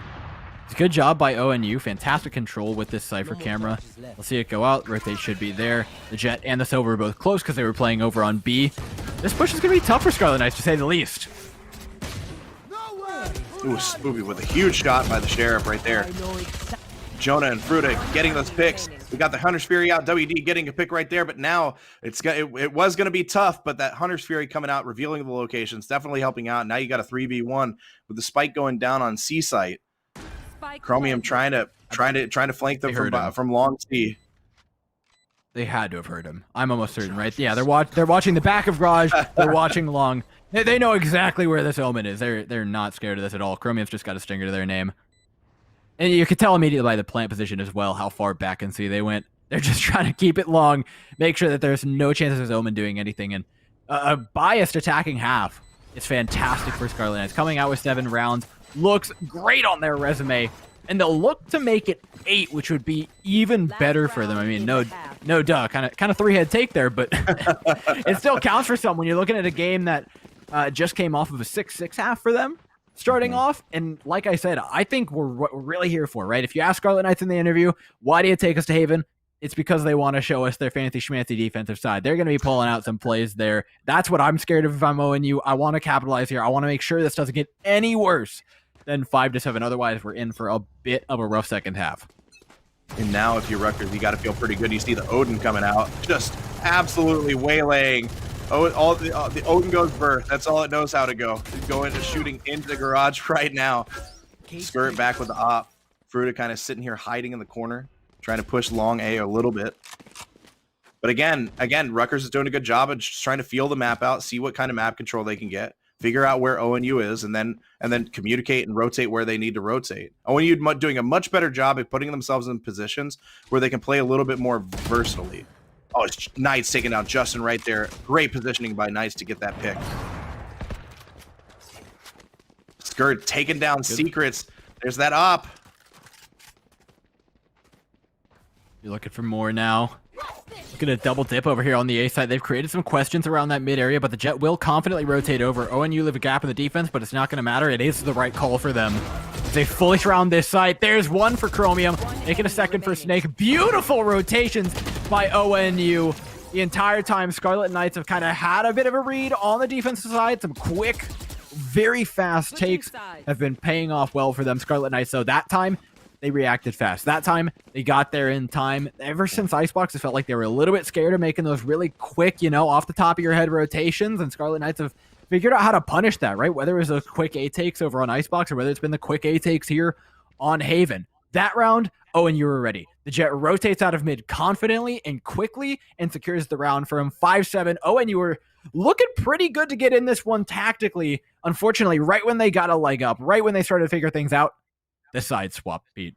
It's a good job by ONU. Fantastic control with this Cypher camera. We'll see it go out. Rotate should be there. The Jet and the Silver were both close because they were playing over on B. This push is going to be tough for Scarlet Knights, to say the least. Ooh, Spoopy with a huge shot by the Sheriff right there. Jonah and Fruta getting those picks. We got the Hunter's Fury out. WD getting a pick right there, but now it was going to be tough, but that Hunter's Fury coming out, revealing the locations, definitely helping out. Now you got a 3v1 with the spike going down on C site. Chromium trying to flank them from long C. They had to have heard him. I'm almost certain, right? Yeah, they're watching the back of Garage. They're watching long. They know exactly where this Omen is. They're not scared of this at all. Chromium's just got a stinger to their name. And you could tell immediately by the plant position as well how far back in C they went. They're just trying to keep it long, make sure that there's no chances of Omen doing anything. And a biased attacking half is fantastic for Scarlet Knights. Coming out with 7 rounds looks great on their resume. And they'll look to make it 8, which would be even better for them. I mean, no duh, kind of 3-head take there, but it still counts for some when you're looking at a game that just came off of a 6-6 half for them. Starting off, and like I said, I think what we're really here for, right? If you ask Scarlet Knights in the interview, why do you take us to Haven? It's because they want to show us their fancy schmancy defensive side. They're going to be pulling out some plays there. That's what I'm scared of if I'm ONU. I want to capitalize here. I want to make sure this doesn't get any worse than 5-7. Otherwise, we're in for a bit of a rough second half. And now, if you're Rutgers, you got to feel pretty good. You see the Odin coming out, just absolutely waylaying. The Odin goes birth. That's all it knows how to go. Going to shooting into the garage right now. Skirt back with the op. Fruta kind of sitting here hiding in the corner, trying to push long A a little bit. But again, Rutgers is doing a good job of just trying to feel the map out, see what kind of map control they can get, figure out where ONU is, and then communicate and rotate where they need to rotate. ONU doing a much better job at putting themselves in positions where they can play a little bit more versatilely. Oh, it's Knights taking down Justin right there. Great positioning by Knights to get that pick. Skirt taking down Secrets. There's that op. You're looking for more now. Gonna double dip over here on the A side. They've created some questions around that mid area, but the Jet will confidently rotate over. ONU leave a gap in the defense, but it's not gonna matter. It is the right call for them. They fully surround this side. There's one for Chromium, making a second for Snake. Beautiful rotations by ONU. The entire time, Scarlet Knights have kind of had a bit of a read on the defensive side. Some quick, very fast takes have been paying off well for them. Scarlet Knights, though, that time, they reacted fast. That time, they got there in time. Ever since Icebox, it felt like they were a little bit scared of making those really quick, you know, off the top of your head rotations, and Scarlet Knights have figured out how to punish that, right? Whether it was those quick A takes over on Icebox or whether it's been the quick A takes here on Haven. That round, ONU were ready. The Jet rotates out of mid confidently and quickly and secures the round for him. 5-7. ONU were looking pretty good to get in this one tactically. Unfortunately, right when they got a leg up, right when they started to figure things out, the side swap beat.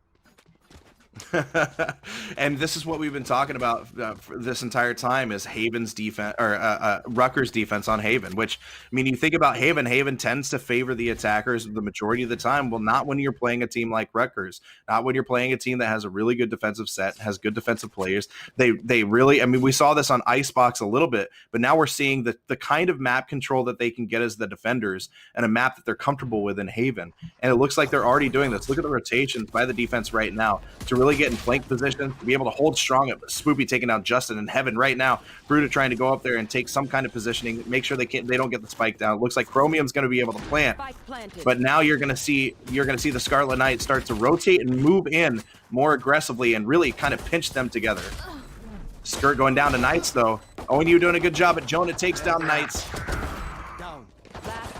And this is what we've been talking about for this entire time is Haven's defense, or Rutgers defense on Haven, which, I mean, you think about Haven tends to favor the attackers the majority of the time. Well, not when you're playing a team like Rutgers, not when you're playing a team that has a really good defensive set, has good defensive players. They really, I mean, we saw this on Icebox a little bit, but now we're seeing the kind of map control that they can get as the defenders and a map that they're comfortable with in Haven. And it looks like they're already doing this. Look at the rotations by the defense right now to really get in flank position, to be able to hold strong. Spoopy taking down Justin in Heaven right now. Bruta trying to go up there and take some kind of positioning, make sure they don't get the spike down. It looks like Chromium's going to be able to plant, but now you're going to see the Scarlet Knights start to rotate and move in more aggressively and really kind of pinch them together. Skirt going down to Knights though. ONU doing a good job at Jonah takes down Knights.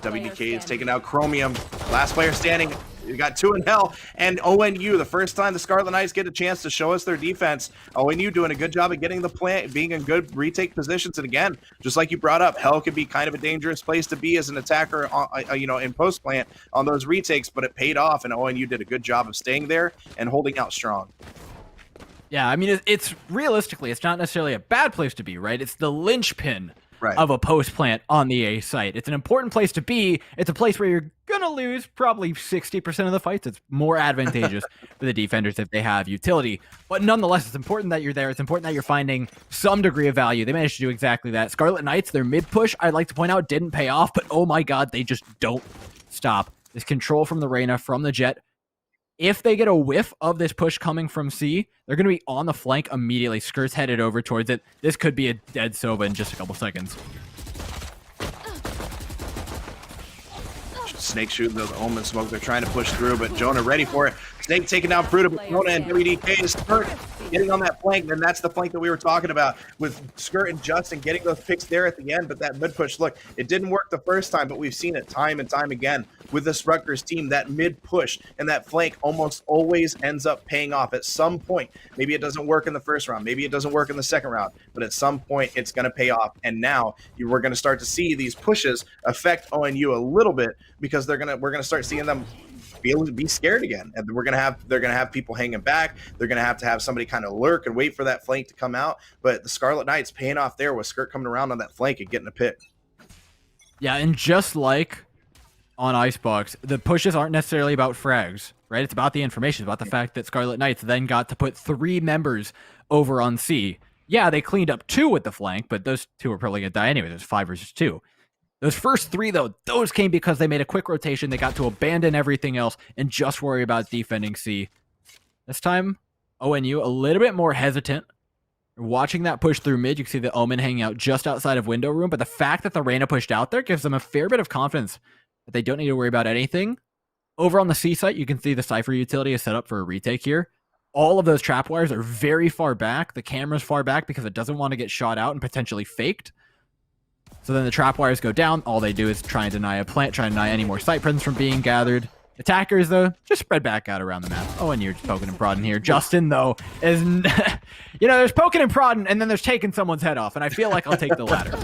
WDK is taking out Chromium. Last player standing. You got 2 in hell, and ONU, the first time the Scarlet Knights get a chance to show us their defense. ONU doing a good job at getting the plant, being in good retake positions, and again, just like you brought up, hell can be kind of a dangerous place to be as an attacker, you know, in post plant on those retakes, but it paid off, and ONU did a good job of staying there and holding out strong. Yeah, I mean, it's realistically, it's not necessarily a bad place to be, right? It's the linchpin Right. of a post plant on the A site. It's an important place to be. It's a place where you're gonna lose probably 60% of the fights. It's more advantageous for the defenders if they have utility. But nonetheless, it's important that you're there. It's important that you're finding some degree of value. They managed to do exactly that. Scarlet Knights, their mid push, I'd like to point out, didn't pay off, but oh my god, they just don't stop. This control from the Reyna, from the Jet. If they get a whiff of this push coming from C, they're going to be on the flank immediately. Skirt's headed over towards it. This could be a dead Sova in just a couple seconds. Snake shooting those Omen smoke. They're trying to push through, but Jonah ready for it. Snake taking down Fruta, but Jonah and WDK is Skirt getting on that flank, and that's the flank that we were talking about with Skirt and Justin getting those picks there at the end. But that mid push, look, it didn't work the first time, but we've seen it time and time again with this Rutgers team. That mid push and that flank almost always ends up paying off at some point. Maybe it doesn't work in the first round, maybe it doesn't work in the second round, but at some point it's going to pay off. And now we're going to start to see these pushes affect ONU a little bit because we're going to start seeing them be scared again, and they're gonna have people hanging back. They're gonna have somebody kind of lurk and wait for that flank to come out. But the Scarlet Knights paying off there with Skirt coming around on that flank and getting a pick. Yeah, and just like on Icebox, the pushes aren't necessarily about frags, right? It's about the information, it's about the fact that Scarlet Knights then got to put 3 members over on C. Yeah, they cleaned up 2 with the flank, but those 2 are probably gonna die anyway. There's 5 versus 2. Those first 3, though, those came because they made a quick rotation. They got to abandon everything else and just worry about defending C. This time, ONU a little bit more hesitant. Watching that push through mid, you can see the Omen hanging out just outside of window room, but the fact that the Reyna pushed out there gives them a fair bit of confidence that they don't need to worry about anything. Over on the C site, you can see the Cypher utility is set up for a retake here. All of those trap wires are very far back. The camera's far back because it doesn't want to get shot out and potentially faked. So then the trap wires go down. All they do is try and deny a plant, try and deny any more site presence from being gathered. Attackers, though, just spread back out around the map. Oh, and you're just poking and prodding here. Justin, though, is... you know, there's poking and prodding, and then there's taking someone's head off, and I feel like I'll take the latter.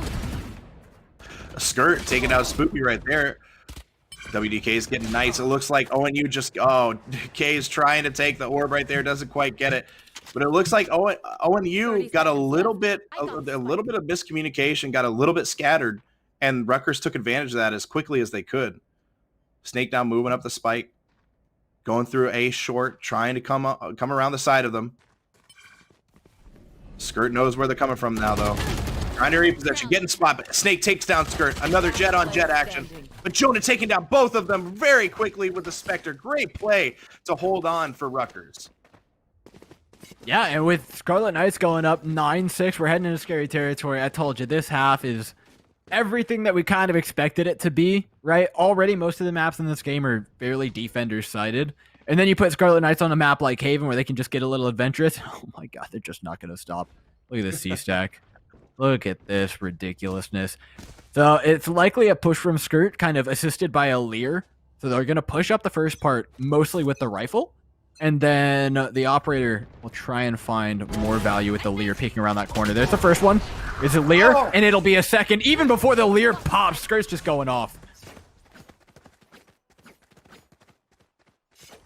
Skirt taking out Spoopy right there. WDK is getting nice. It looks like ONU just... Oh, K is trying to take the orb right there. Doesn't quite get it. But it looks like ONU got a little bit of miscommunication, got a little bit scattered, and Rutgers took advantage of that as quickly as they could. Snake down, moving up the spike, going through A short, trying to come around the side of them. Skirt knows where they're coming from now, though. Trying to reposition, getting spot, but Snake takes down Skirt. Another jet on jet action. But Jonah taking down both of them very quickly with the Spectre. Great play to hold on for Rutgers. Yeah, and with Scarlet Knights going up 9-6, we're heading into scary territory. I told you, this half is everything that we kind of expected it to be, right? Already, most of the maps in this game are fairly defender-sided. And then you put Scarlet Knights on a map like Haven where they can just get a little adventurous. Oh my god, they're just not going to stop. Look at this C-stack. Look at this ridiculousness. So it's likely a push from Skirt, kind of assisted by a Lear. So they're going to push up the first part, mostly with the rifle. And then the operator will try and find more value with the Lear peeking around that corner. There's the first one. Is it Lear? Oh. And it'll be a second. Even before the Lear pops, Skirt's just going off.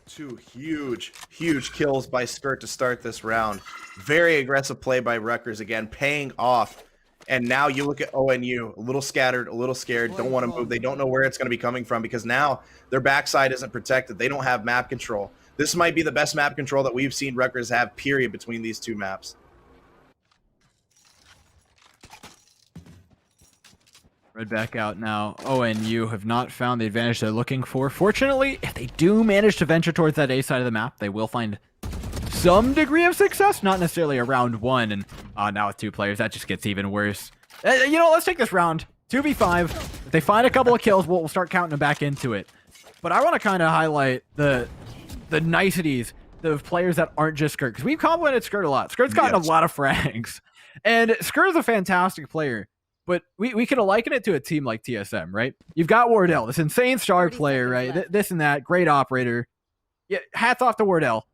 Two huge kills by Skirt to start this round. Very aggressive play by Rutgers again, paying off. And now you look at ONU, a little scattered, a little scared, don't want to move. They don't know where it's going to be coming from because now their backside isn't protected. They don't have map control. This might be the best map control that we've seen Rutgers have, period, between these two maps. Red back out now. ONU have not found the advantage they're looking for. Fortunately, if they do manage to venture towards that A side of the map, they will find some degree of success. Not necessarily a round one. And now with two players, that just gets even worse. You know, let's take this round. 2v5. If they find a couple of kills, we'll start counting them back into it. But I want to kind of highlight the niceties of players that aren't just Skirt. Because we've complimented Skirt a lot. Skirt's gotten a lot of frags. And Skirt is a fantastic player. But we could liken it to a team like TSM, right? You've got Wardell, this insane star player, right? This and that, great operator. Yeah, hats off to Wardell.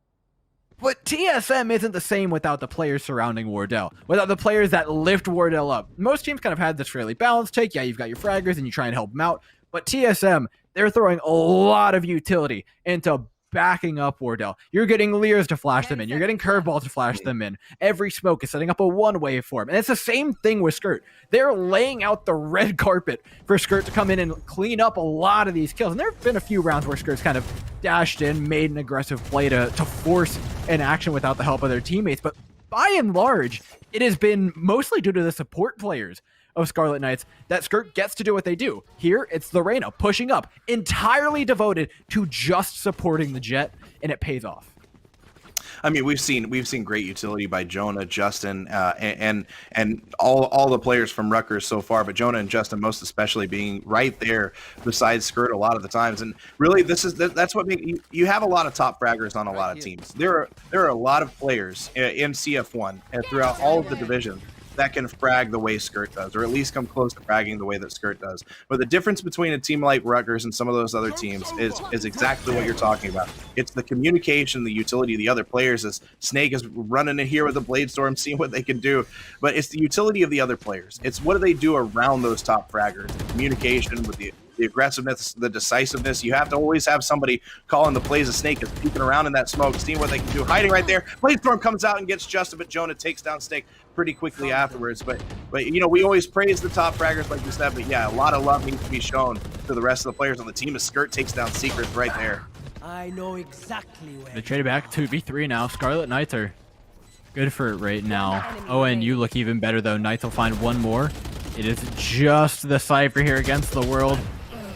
But TSM isn't the same without the players surrounding Wardell, without the players that lift Wardell up. Most teams kind of had this fairly balanced take. Yeah, you've got your fraggers and you try and help them out. But TSM, they're throwing a lot of utility into backing up Wardell. You're getting Lears to flash them in. You're getting curveballs to flash them in. Every smoke is setting up a one-way for him. And it's the same thing with Skirt. They're laying out the red carpet for Skirt to come in and clean up a lot of these kills. And there have been a few rounds where Skirt's kind of dashed in, made an aggressive play to force an action without the help of their teammates. But by and large, it has been mostly due to the support players of Scarlet Knights that Skirt gets to do what they do. Here, it's the Reyna pushing up, entirely devoted to just supporting the Jet, and it pays off. I mean, we've seen great utility by Jonah, Justin, and all the players from Rutgers so far, but Jonah and Justin most especially being right there beside Skirt a lot of the times. And really, that's what makes you have a lot of top fraggers on a lot of teams. There are a lot of players in CF1 and throughout all of the divisions that can frag the way Skirt does, or at least come close to fragging the way that Skirt does. But the difference between a team like Rutgers and some of those other teams is exactly what you're talking about. It's the communication, the utility of the other players. As Snake is running in here with the Blade Storm, seeing what they can do. But it's the utility of the other players. It's what do they do around those top fraggers. The communication with the aggressiveness, the decisiveness. You have to always have somebody calling the plays. A Snake is peeking around in that smoke, seeing what they can do, hiding right there. Blade Storm comes out and gets Justin, but Jonah takes down Snake pretty quickly afterwards. But you know, we always praise the top fraggers like you said, but yeah, a lot of love needs to be shown to the rest of the players on the team as Skirt takes down Secrets right there. I know exactly where. They traded back 2v3 now. Scarlet Knights are good for it right now. ONU look even better though. Knights will find one more. It is just the Cypher here against the world.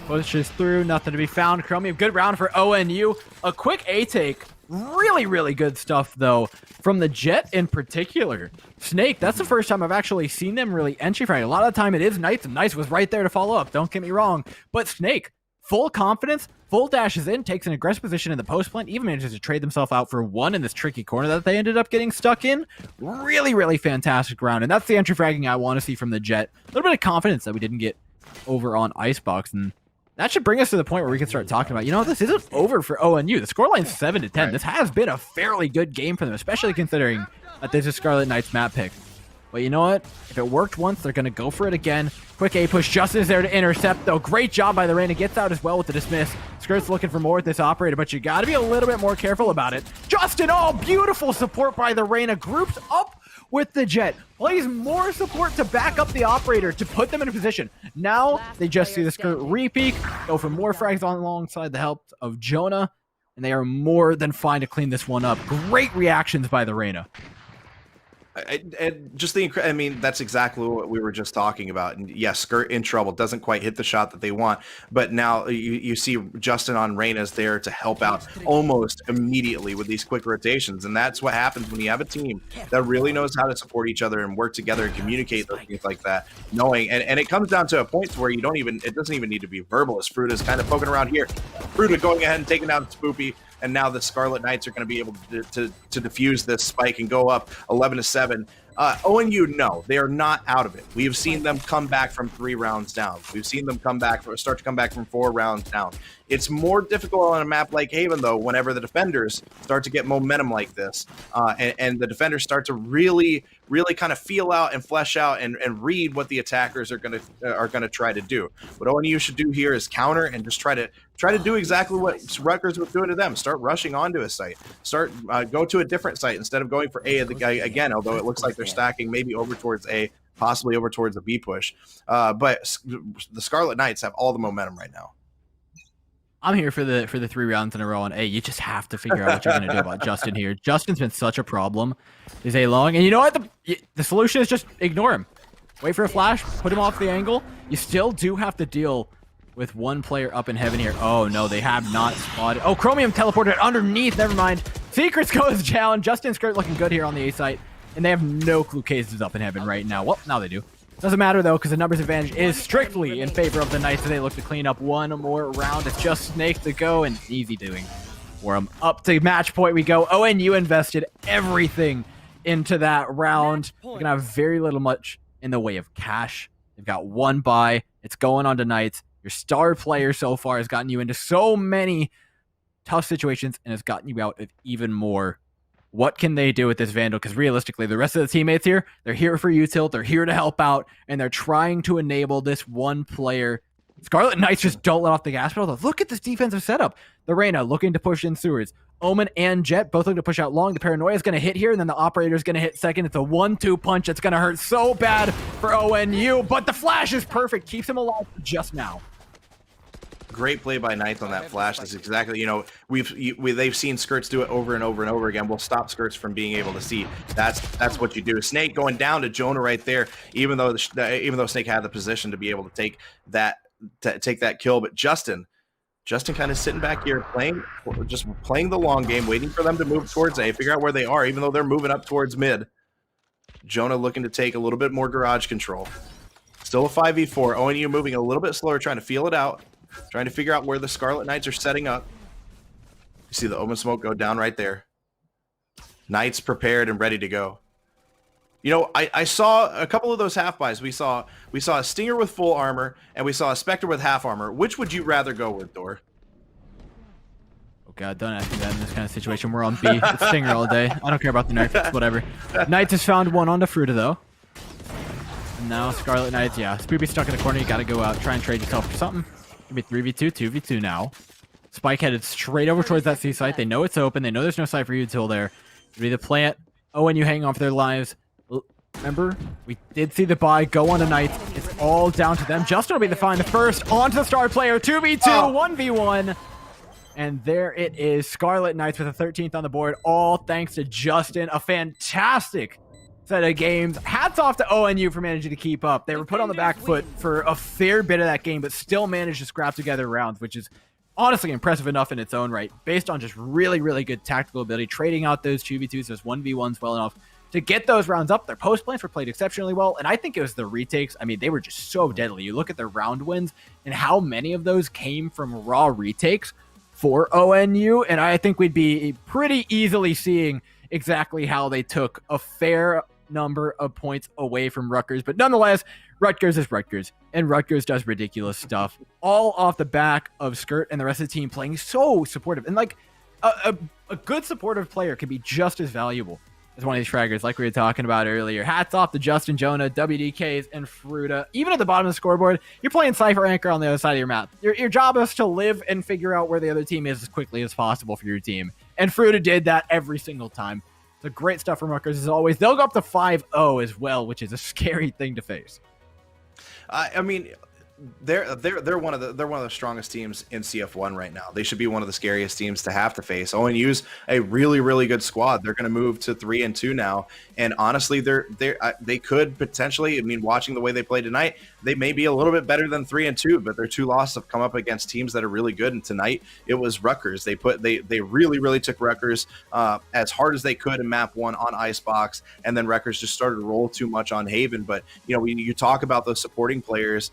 Pushes through, nothing to be found. Chromium, good round for ONU. A quick A take. Really good stuff, though, from the Jet in particular. Snake, that's the first time I've actually seen them really entry frag. A lot of the time it is Knights, and Knights was right there to follow up. Don't get me wrong. But Snake, full confidence, full dashes in, takes an aggressive position in the post plant, even manages to trade themselves out for one in this tricky corner that they ended up getting stuck in. Really fantastic round, and that's the entry fragging I want to see from the Jet. A little bit of confidence that we didn't get over on Icebox, and that should bring us to the point where we can start talking about, you know, this isn't over for ONU. The scoreline's 7-10. Right. This has been a fairly good game for them, especially considering that this is Scarlet Knight's map pick. But you know what? If it worked once, they're going to go for it again. Quick A push. Justin is there to intercept, though. Great job by the Reyna. Gets out as well with the dismiss. Skirt's looking for more with this operator, but you got to be a little bit more careful about it. Justin, beautiful support by the Reyna. Grouped up with the Jet. Plays more support to back up the operator to put them in a position. Now they just see the Skirt repeat, go for more frags on alongside the help of Jonah, and they are more than fine to clean this one up. Great reactions by the Reyna. And just I mean, that's exactly what we were just talking about. And yes, Skirt in trouble, doesn't quite hit the shot that they want. But now you see Justin on Reyna's there to help out almost immediately with these quick rotations. And that's what happens when you have a team that really knows how to support each other and work together and communicate those things like that. Knowing, and it comes down to a point where it doesn't even need to be verbal, as Fruita's kind of poking around here. Fruita going ahead and taking down Spoopy. And now the Scarlet Knights are going to be able to defuse this spike and go up 11-7. ONU, no, they are not out of it. We have seen them come back from 3 rounds down. We've seen them start to come back from 4 rounds down. It's more difficult on a map like Haven, though, whenever the defenders start to get momentum like this, and the defenders start to really kind of feel out and flesh out and read what the attackers are gonna try to do. What ONU should do here is counter and just try to do exactly what Rutgers was doing to them. Start rushing onto a site. Go to a different site instead of going for A again. Although it looks like they're stacking maybe over towards A, possibly over towards the B push. But the Scarlet Knights have all the momentum right now. I'm here for the 3 rounds in a row on A. You just have to figure out what you're going to do about Justin here. Justin's been such a problem this A long. And you know what? The solution is just ignore him. Wait for a flash. Put him off the angle. You still do have to deal with one player up in heaven here. Oh, no. They have not spotted. Oh, Chromium teleported underneath. Never mind. Secrets goes down. Justin Skirt looking good here on the A site. And they have no clue Khazix is up in heaven right now. Well, now they do. Doesn't matter, though, because the numbers advantage is strictly in favor of the Knights as they look to clean up one more round. It's just Snake to go, and easy doing for them. Up to match point we go. ONU invested everything into that round. They're going to have very little much in the way of cash. They've got 1 buy. It's going on to Knights. Your star player so far has gotten you into so many tough situations and has gotten you out of even more. What can they do with this Vandal? Because realistically, the rest of the teammates here, they're here for util, they're here to help out, and they're trying to enable this one player. Scarlet Knights just don't let off the gas pedal. Look at this defensive setup. The Reyna looking to push in sewers. Omen and Jet both looking to push out long. The Paranoia is going to hit here, and then the Operator is going to hit second. It's a 1-2 punch that's going to hurt so bad for ONU, but the flash is perfect. Keeps him alive just now. Great play by Knights on that flash. That's exactly, they've seen Skirts do it over and over and over again. We'll stop Skirts from being able to see. That's what you do. Snake going down to Jonah right there, even though Snake had the position to be able to take that kill. But Justin kind of sitting back here playing the long game, waiting for them to move towards A, figure out where they are, even though they're moving up towards mid. Jonah looking to take a little bit more garage control. Still a 5v4. ONU moving a little bit slower, trying to feel it out. Trying to figure out where the Scarlet Knights are setting up. You see the Omen smoke go down right there. Knights prepared and ready to go. I saw a couple of those half buys. We saw a Stinger with full armor, and we saw a Spectre with half armor. Which would you rather go with, Dor? Oh god, don't ask me that in this kind of situation. We're on B. It's Stinger all day. I don't care about the nerf. It's whatever. Knights has found one onto Fruita, though. And now Scarlet Knights, yeah. Spoopy stuck in the corner. You got to go out. Try and trade yourself for something. Gonna be 3v2, 2v2 now. Spike headed straight over towards that C site. They know it's open. They know there's no site for util there. It'll be the plant. ONU hanging on for their lives. Remember, we did see the buy go on tonight. It's all down to them. Justin will be the find the first onto the star player. 2v2, 1v1. And there it is. Scarlet Knights with a 13th on the board. All thanks to Justin. A fantastic set of games. Hats off to ONU for managing to keep up. They were put on the back foot for a fair bit of that game, but still managed to scrap together rounds, which is honestly impressive enough in its own right, based on just really, really good tactical ability, trading out those 2v2s, those 1v1s well enough to get those rounds up. Their post plans were played exceptionally well, and I think it was the retakes. I mean, they were just so deadly. You look at their round wins and how many of those came from raw retakes for ONU, and I think we'd be pretty easily seeing exactly how they took a fair number of points away from Rutgers. But nonetheless, Rutgers is Rutgers, and Rutgers does ridiculous stuff, all off the back of Skirt and the rest of the team playing so supportive. And like a good supportive player can be just as valuable as one of these fraggers, like we were talking about earlier. Hats off to Justin, Jonah, WDKs, and Fruita. Even at the bottom of the scoreboard, you're playing Cypher Anchor on the other side of your map. Your job is to live and figure out where the other team is as quickly as possible for your team. And Fruita did that every single time. So great stuff from Rutgers as always. They'll go up to 5-0 as well, which is a scary thing to face. I mean, they're one of the strongest teams in CF1 right now. They should be one of the scariest teams to have to face. ONU's a really good squad. They're going to move to 3-2 now, and honestly, they could potentially. I mean, watching the way they play tonight, they may be a little bit better than 3-2, but their 2 losses have come up against teams that are really good. And tonight it was Rutgers. They really took Rutgers as hard as they could in map 1 on Icebox, and then Rutgers just started to roll too much on Haven. But when you talk about those supporting players.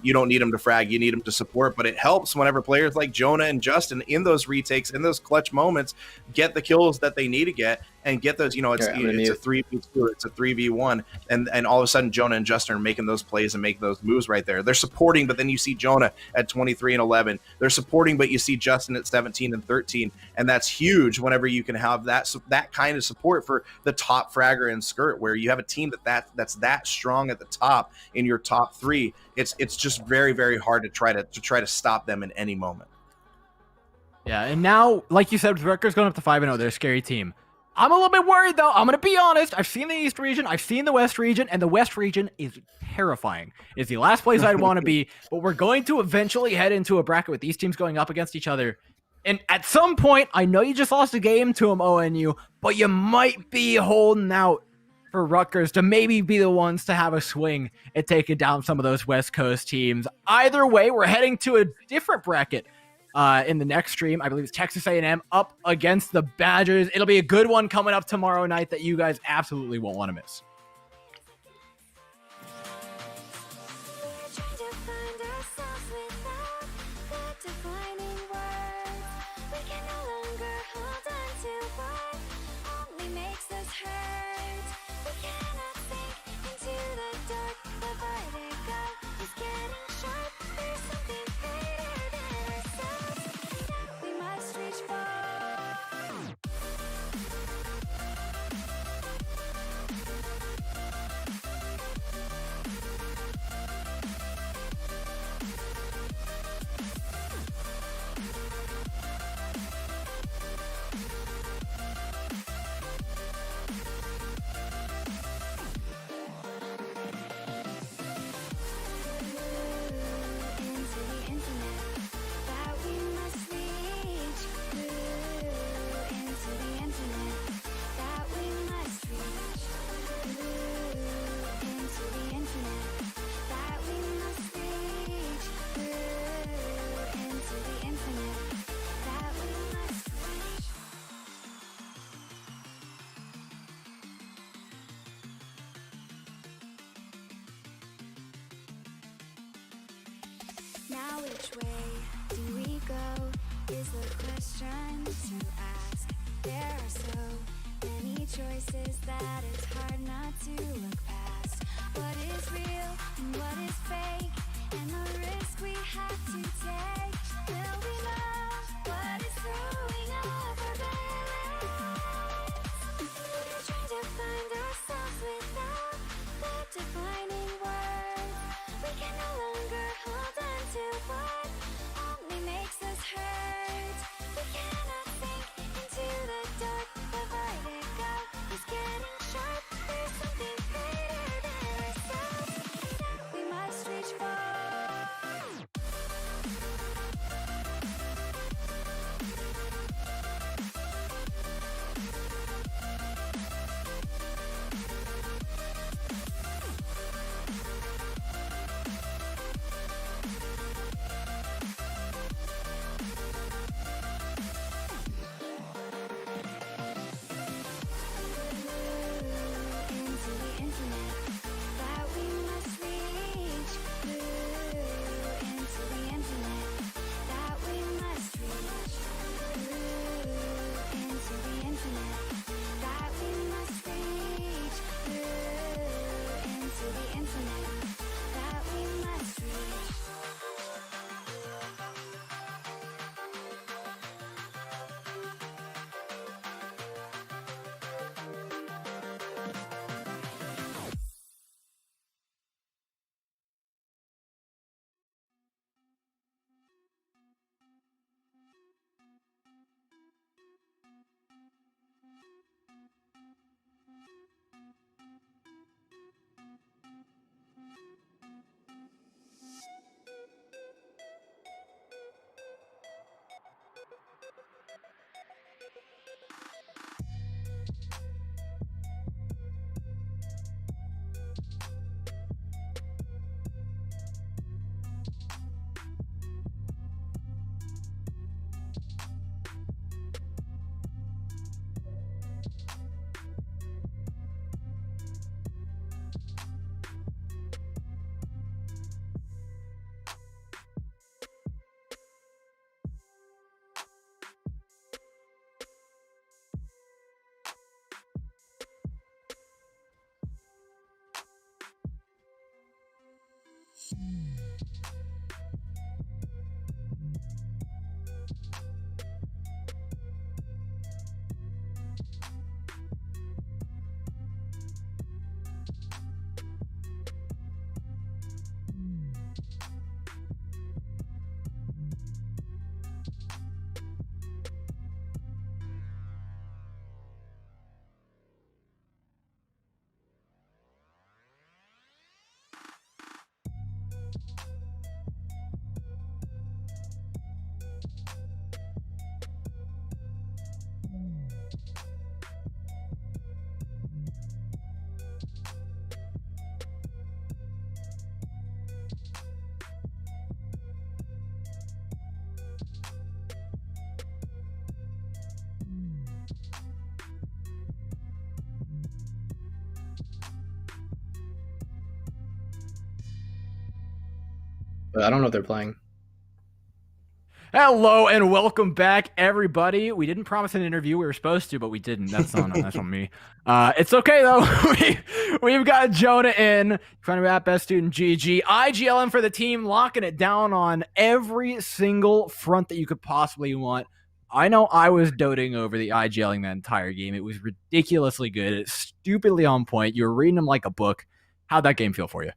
You don't need them to frag, you need them to support, but it helps whenever players like Jonah and Justin in those retakes, in those clutch moments, get the kills that they need to get and get those, it's a 3v2, it's a 3v1, and all of a sudden Jonah and Justin are making those plays and making those moves right there. They're supporting, but then you see Jonah at 23 and 11. They're supporting, but you see Justin at 17 and 13, and that's huge whenever you can have that kind of support for the top fragger and skirt, where you have a team that's that strong at the top in your top 3. It's just very hard to try to stop them in any moment. Yeah, and now, like you said, with Rutgers going up to 5-0, they're a scary team. I'm a little bit worried, though. I'm going to be honest. I've seen the East region. I've seen the West region. And the West region is terrifying. It's the last place I'd want to be. But we're going to eventually head into a bracket with these teams going up against each other. And at some point, I know you just lost a game to them, ONU, but you might be holding out for Rutgers to maybe be the ones to have a swing at taking down some of those West Coast teams. Either way, we're heading to a different bracket. In the next stream, I believe it's Texas A&M up against the Badgers. It'll be a good one coming up tomorrow night that you guys absolutely won't want to miss. Now which way do we go is the question to ask. There are so many choices that it's hard not to look past. What is real and what is fake, and the risk we have to take. Will we know what is throwing off our balance? We're trying to find ourselves without the defining words. We can no longer hold on to what only makes us hurt. We cannot sink into the dark. The vertigo is getting sharp. There's something greater than ourselves that we must reach for. but I don't know if they're playing. Hello and welcome back, everybody. We didn't promise an interview. We were supposed to, but we didn't. That's on me. It's okay though. We've got Jonah in front of at Best Student GG, IGLM for the team, locking it down on every single front that you could possibly want. I know I was doting over the IGLing that entire game. It was ridiculously good. It's stupidly on point. You were reading them like a book. How'd that game feel for you?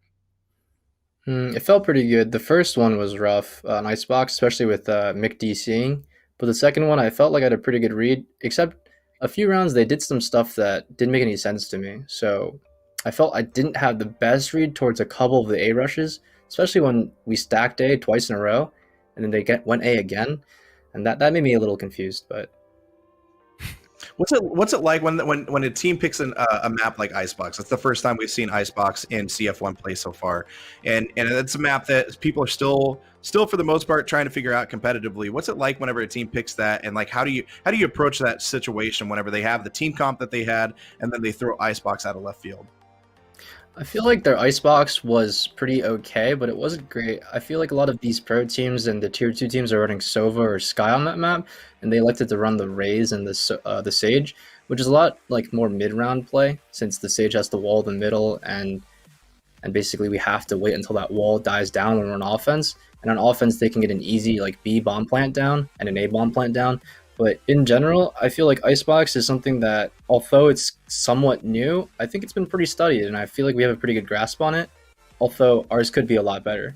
It felt pretty good. The first one was rough on Icebox, especially with Mick DCing. But the second one, I felt like I had a pretty good read, except a few rounds they did some stuff that didn't make any sense to me. So I felt I didn't have the best read towards a couple of the A rushes, especially when we stacked A twice in a row, and then they went A again, and that made me a little confused. But What's it like when a team picks a map like Icebox? That's the first time we've seen Icebox in CF1 play so far, and it's a map that people are still for the most part trying to figure out competitively. What's it like whenever a team picks that, and like how do you approach that situation whenever they have the team comp that they had and then they throw Icebox out of left field? I feel like their Icebox was pretty okay, but it wasn't great. I feel like a lot of these pro teams and the tier 2 teams are running Sova or Sky on that map, and they elected to run the Raze and the Sage, which is a lot like more mid-round play, since the Sage has to wall the middle, and basically we have to wait until that wall dies down when we're on offense. And on offense, they can get an easy like B bomb plant down and an A bomb plant down. But in general, I feel like Icebox is something that, although it's somewhat new, I think it's been pretty studied, and I feel like we have a pretty good grasp on it, although ours could be a lot better.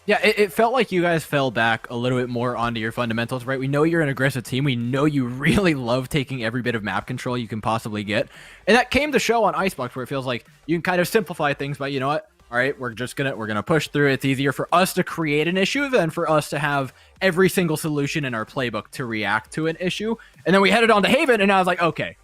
Yeah, it felt like you guys fell back a little bit more onto your fundamentals, right? We know you're an aggressive team. We know you really love taking every bit of map control you can possibly get. And that came to show on Icebox, where it feels like you can kind of simplify things by, you know what? All right, we're gonna push through. It's easier for us to create an issue than for us to have every single solution in our playbook to react to an issue. And then we headed on to Haven, and I was like, okay,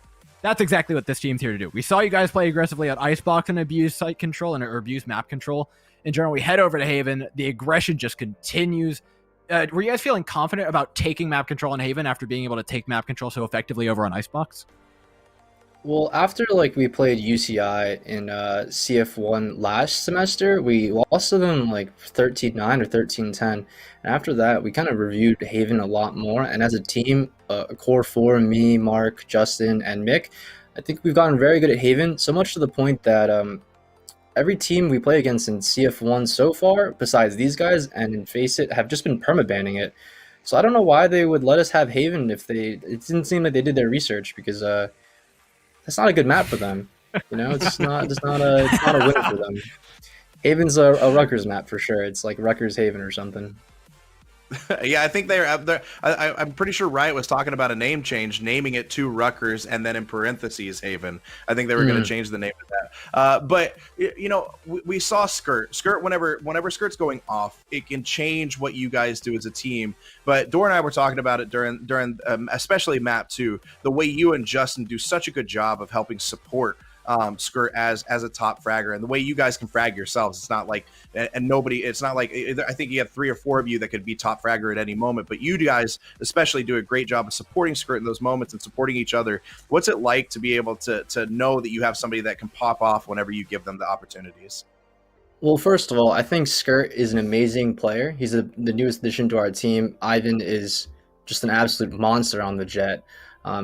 that's exactly what this team's here to do. We saw you guys play aggressively on Icebox and abuse site control or abuse map control. In general, we head over to Haven. The aggression just continues. Were you guys feeling confident about taking map control on Haven after being able to take map control so effectively over on Icebox? Well, after like we played UCI in CF1 last semester, we lost to them like 13-9 or 13-10. And after that, we kind of reviewed Haven a lot more. And as a team, core four, me, Mark, Justin, and Mick, I think we've gotten very good at Haven, so much to the point that every team we play against in CF1 so far, besides these guys and in Face It, have just been permabanning it. So I don't know why they would let us have Haven if it didn't seem like they did their research, because that's not a good map for them. You know, it's not a win for them. Haven's a Rutgers map for sure. It's like Rutgers Haven or something. Yeah, I think they're up there. I'm pretty sure Riot was talking about a name change, naming it to Rutgers and then in parentheses Haven. I think they were going to change the name of that. But you know, we saw Skirt. Whenever Skirt's going off, it can change what you guys do as a team. But Dora and I were talking about it during especially map 2, the way you and Justin do such a good job of helping support Skirt as a top fragger, and the way you guys can frag yourselves. It's not like it's not like I think you have 3 or 4 of you that could be top fragger at any moment, but you guys especially do a great job of supporting Skirt in those moments and supporting each other. What's it like to be able to know that you have somebody that can pop off whenever you give them the opportunities? Well, first of all, I think Skirt is an amazing player. He's the newest addition to our team. Ivan is just an absolute monster on the Jet.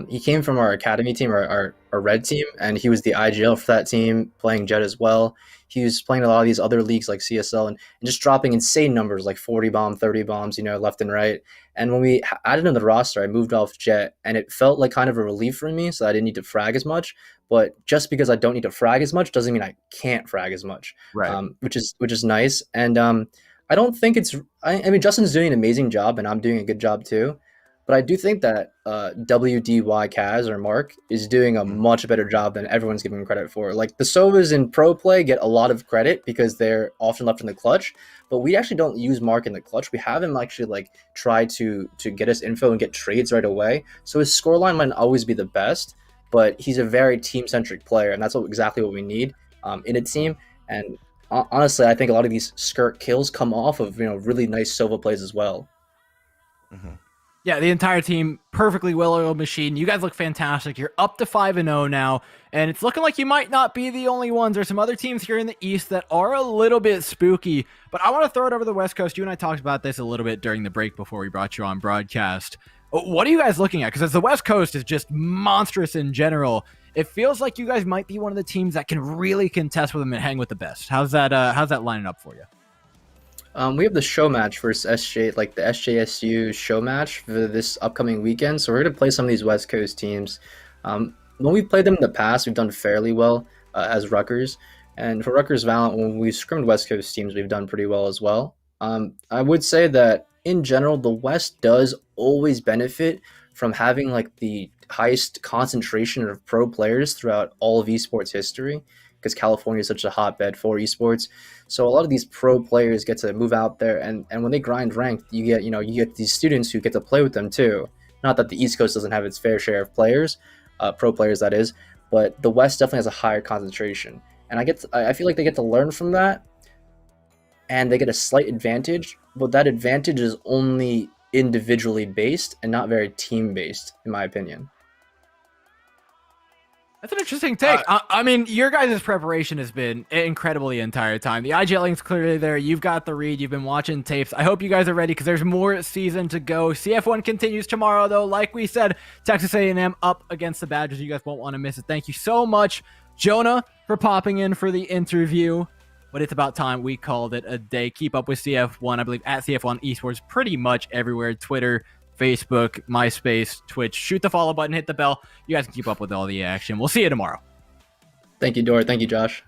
He came from our academy team, our red team, and he was the IGL for that team, playing Jet as well. He was playing a lot of these other leagues like CSL and just dropping insane numbers like 40 bomb, 30 bombs, you know, left and right. And when we added him to the roster, I moved off Jet, and it felt like kind of a relief for me, so I didn't need to frag as much. But just because I don't need to frag as much doesn't mean I can't frag as much, right? Which is nice. And I don't think it's. I mean, Justin's doing an amazing job, and I'm doing a good job too. But I do think that WDY Kaz or Mark is doing a much better job than everyone's giving him credit for. Like the Sovas in pro play get a lot of credit because they're often left in the clutch, but we actually don't use Mark in the clutch. We have him actually like try to get us info and get trades right away. So his scoreline might not always be the best, but he's a very team-centric player, and that's exactly what we need in a team. And honestly, I think a lot of these Skirt kills come off of really nice Sova plays as well. Mm-hmm. Yeah, the entire team, perfectly well-oiled machine. You guys look fantastic. You're up to 5-0 now, and it's looking like you might not be the only ones. There's some other teams here in the East that are a little bit spooky, but I want to throw it over to the West Coast. You and I talked about this a little bit during the break before we brought you on broadcast. What are you guys looking at? Because as the West Coast is just monstrous in general, it feels like you guys might be one of the teams that can really contest with them and hang with the best. How's that lining up for you? We have the show match versus SJ, like the SJSU show match for this upcoming weekend. So we're going to play some of these West Coast teams. When we've played them in the past, we've done fairly well as Rutgers. And for Rutgers Valorant, when we scrimmed West Coast teams, we've done pretty well as well. I would say that in general, the West does always benefit from having like the highest concentration of pro players throughout all of esports history, because California is such a hotbed for esports. So a lot of these pro players get to move out there, and when they grind ranked, you get these students who get to play with them too. Not that the East Coast doesn't have its fair share of players, pro players that is, but the West definitely has a higher concentration. And I feel like they get to learn from that, and they get a slight advantage, but that advantage is only individually based and not very team based, in my opinion. That's an interesting take. I mean, your guys' preparation has been incredible the entire time. The IGL link's clearly there. You've got the read. You've been watching tapes. I hope you guys are ready because there's more season to go. CF1 continues tomorrow, though. Like we said, Texas A&M up against the Badgers. You guys won't want to miss it. Thank you so much, Jonah, for popping in for the interview. But it's about time we called it a day. Keep up with CF1, I believe, at CF1 Esports pretty much everywhere. Twitter, Facebook, MySpace, Twitch. Shoot the follow button, hit the bell. You guys can keep up with all the action. We'll see you tomorrow. Thank you, Dora. Thank you, Josh.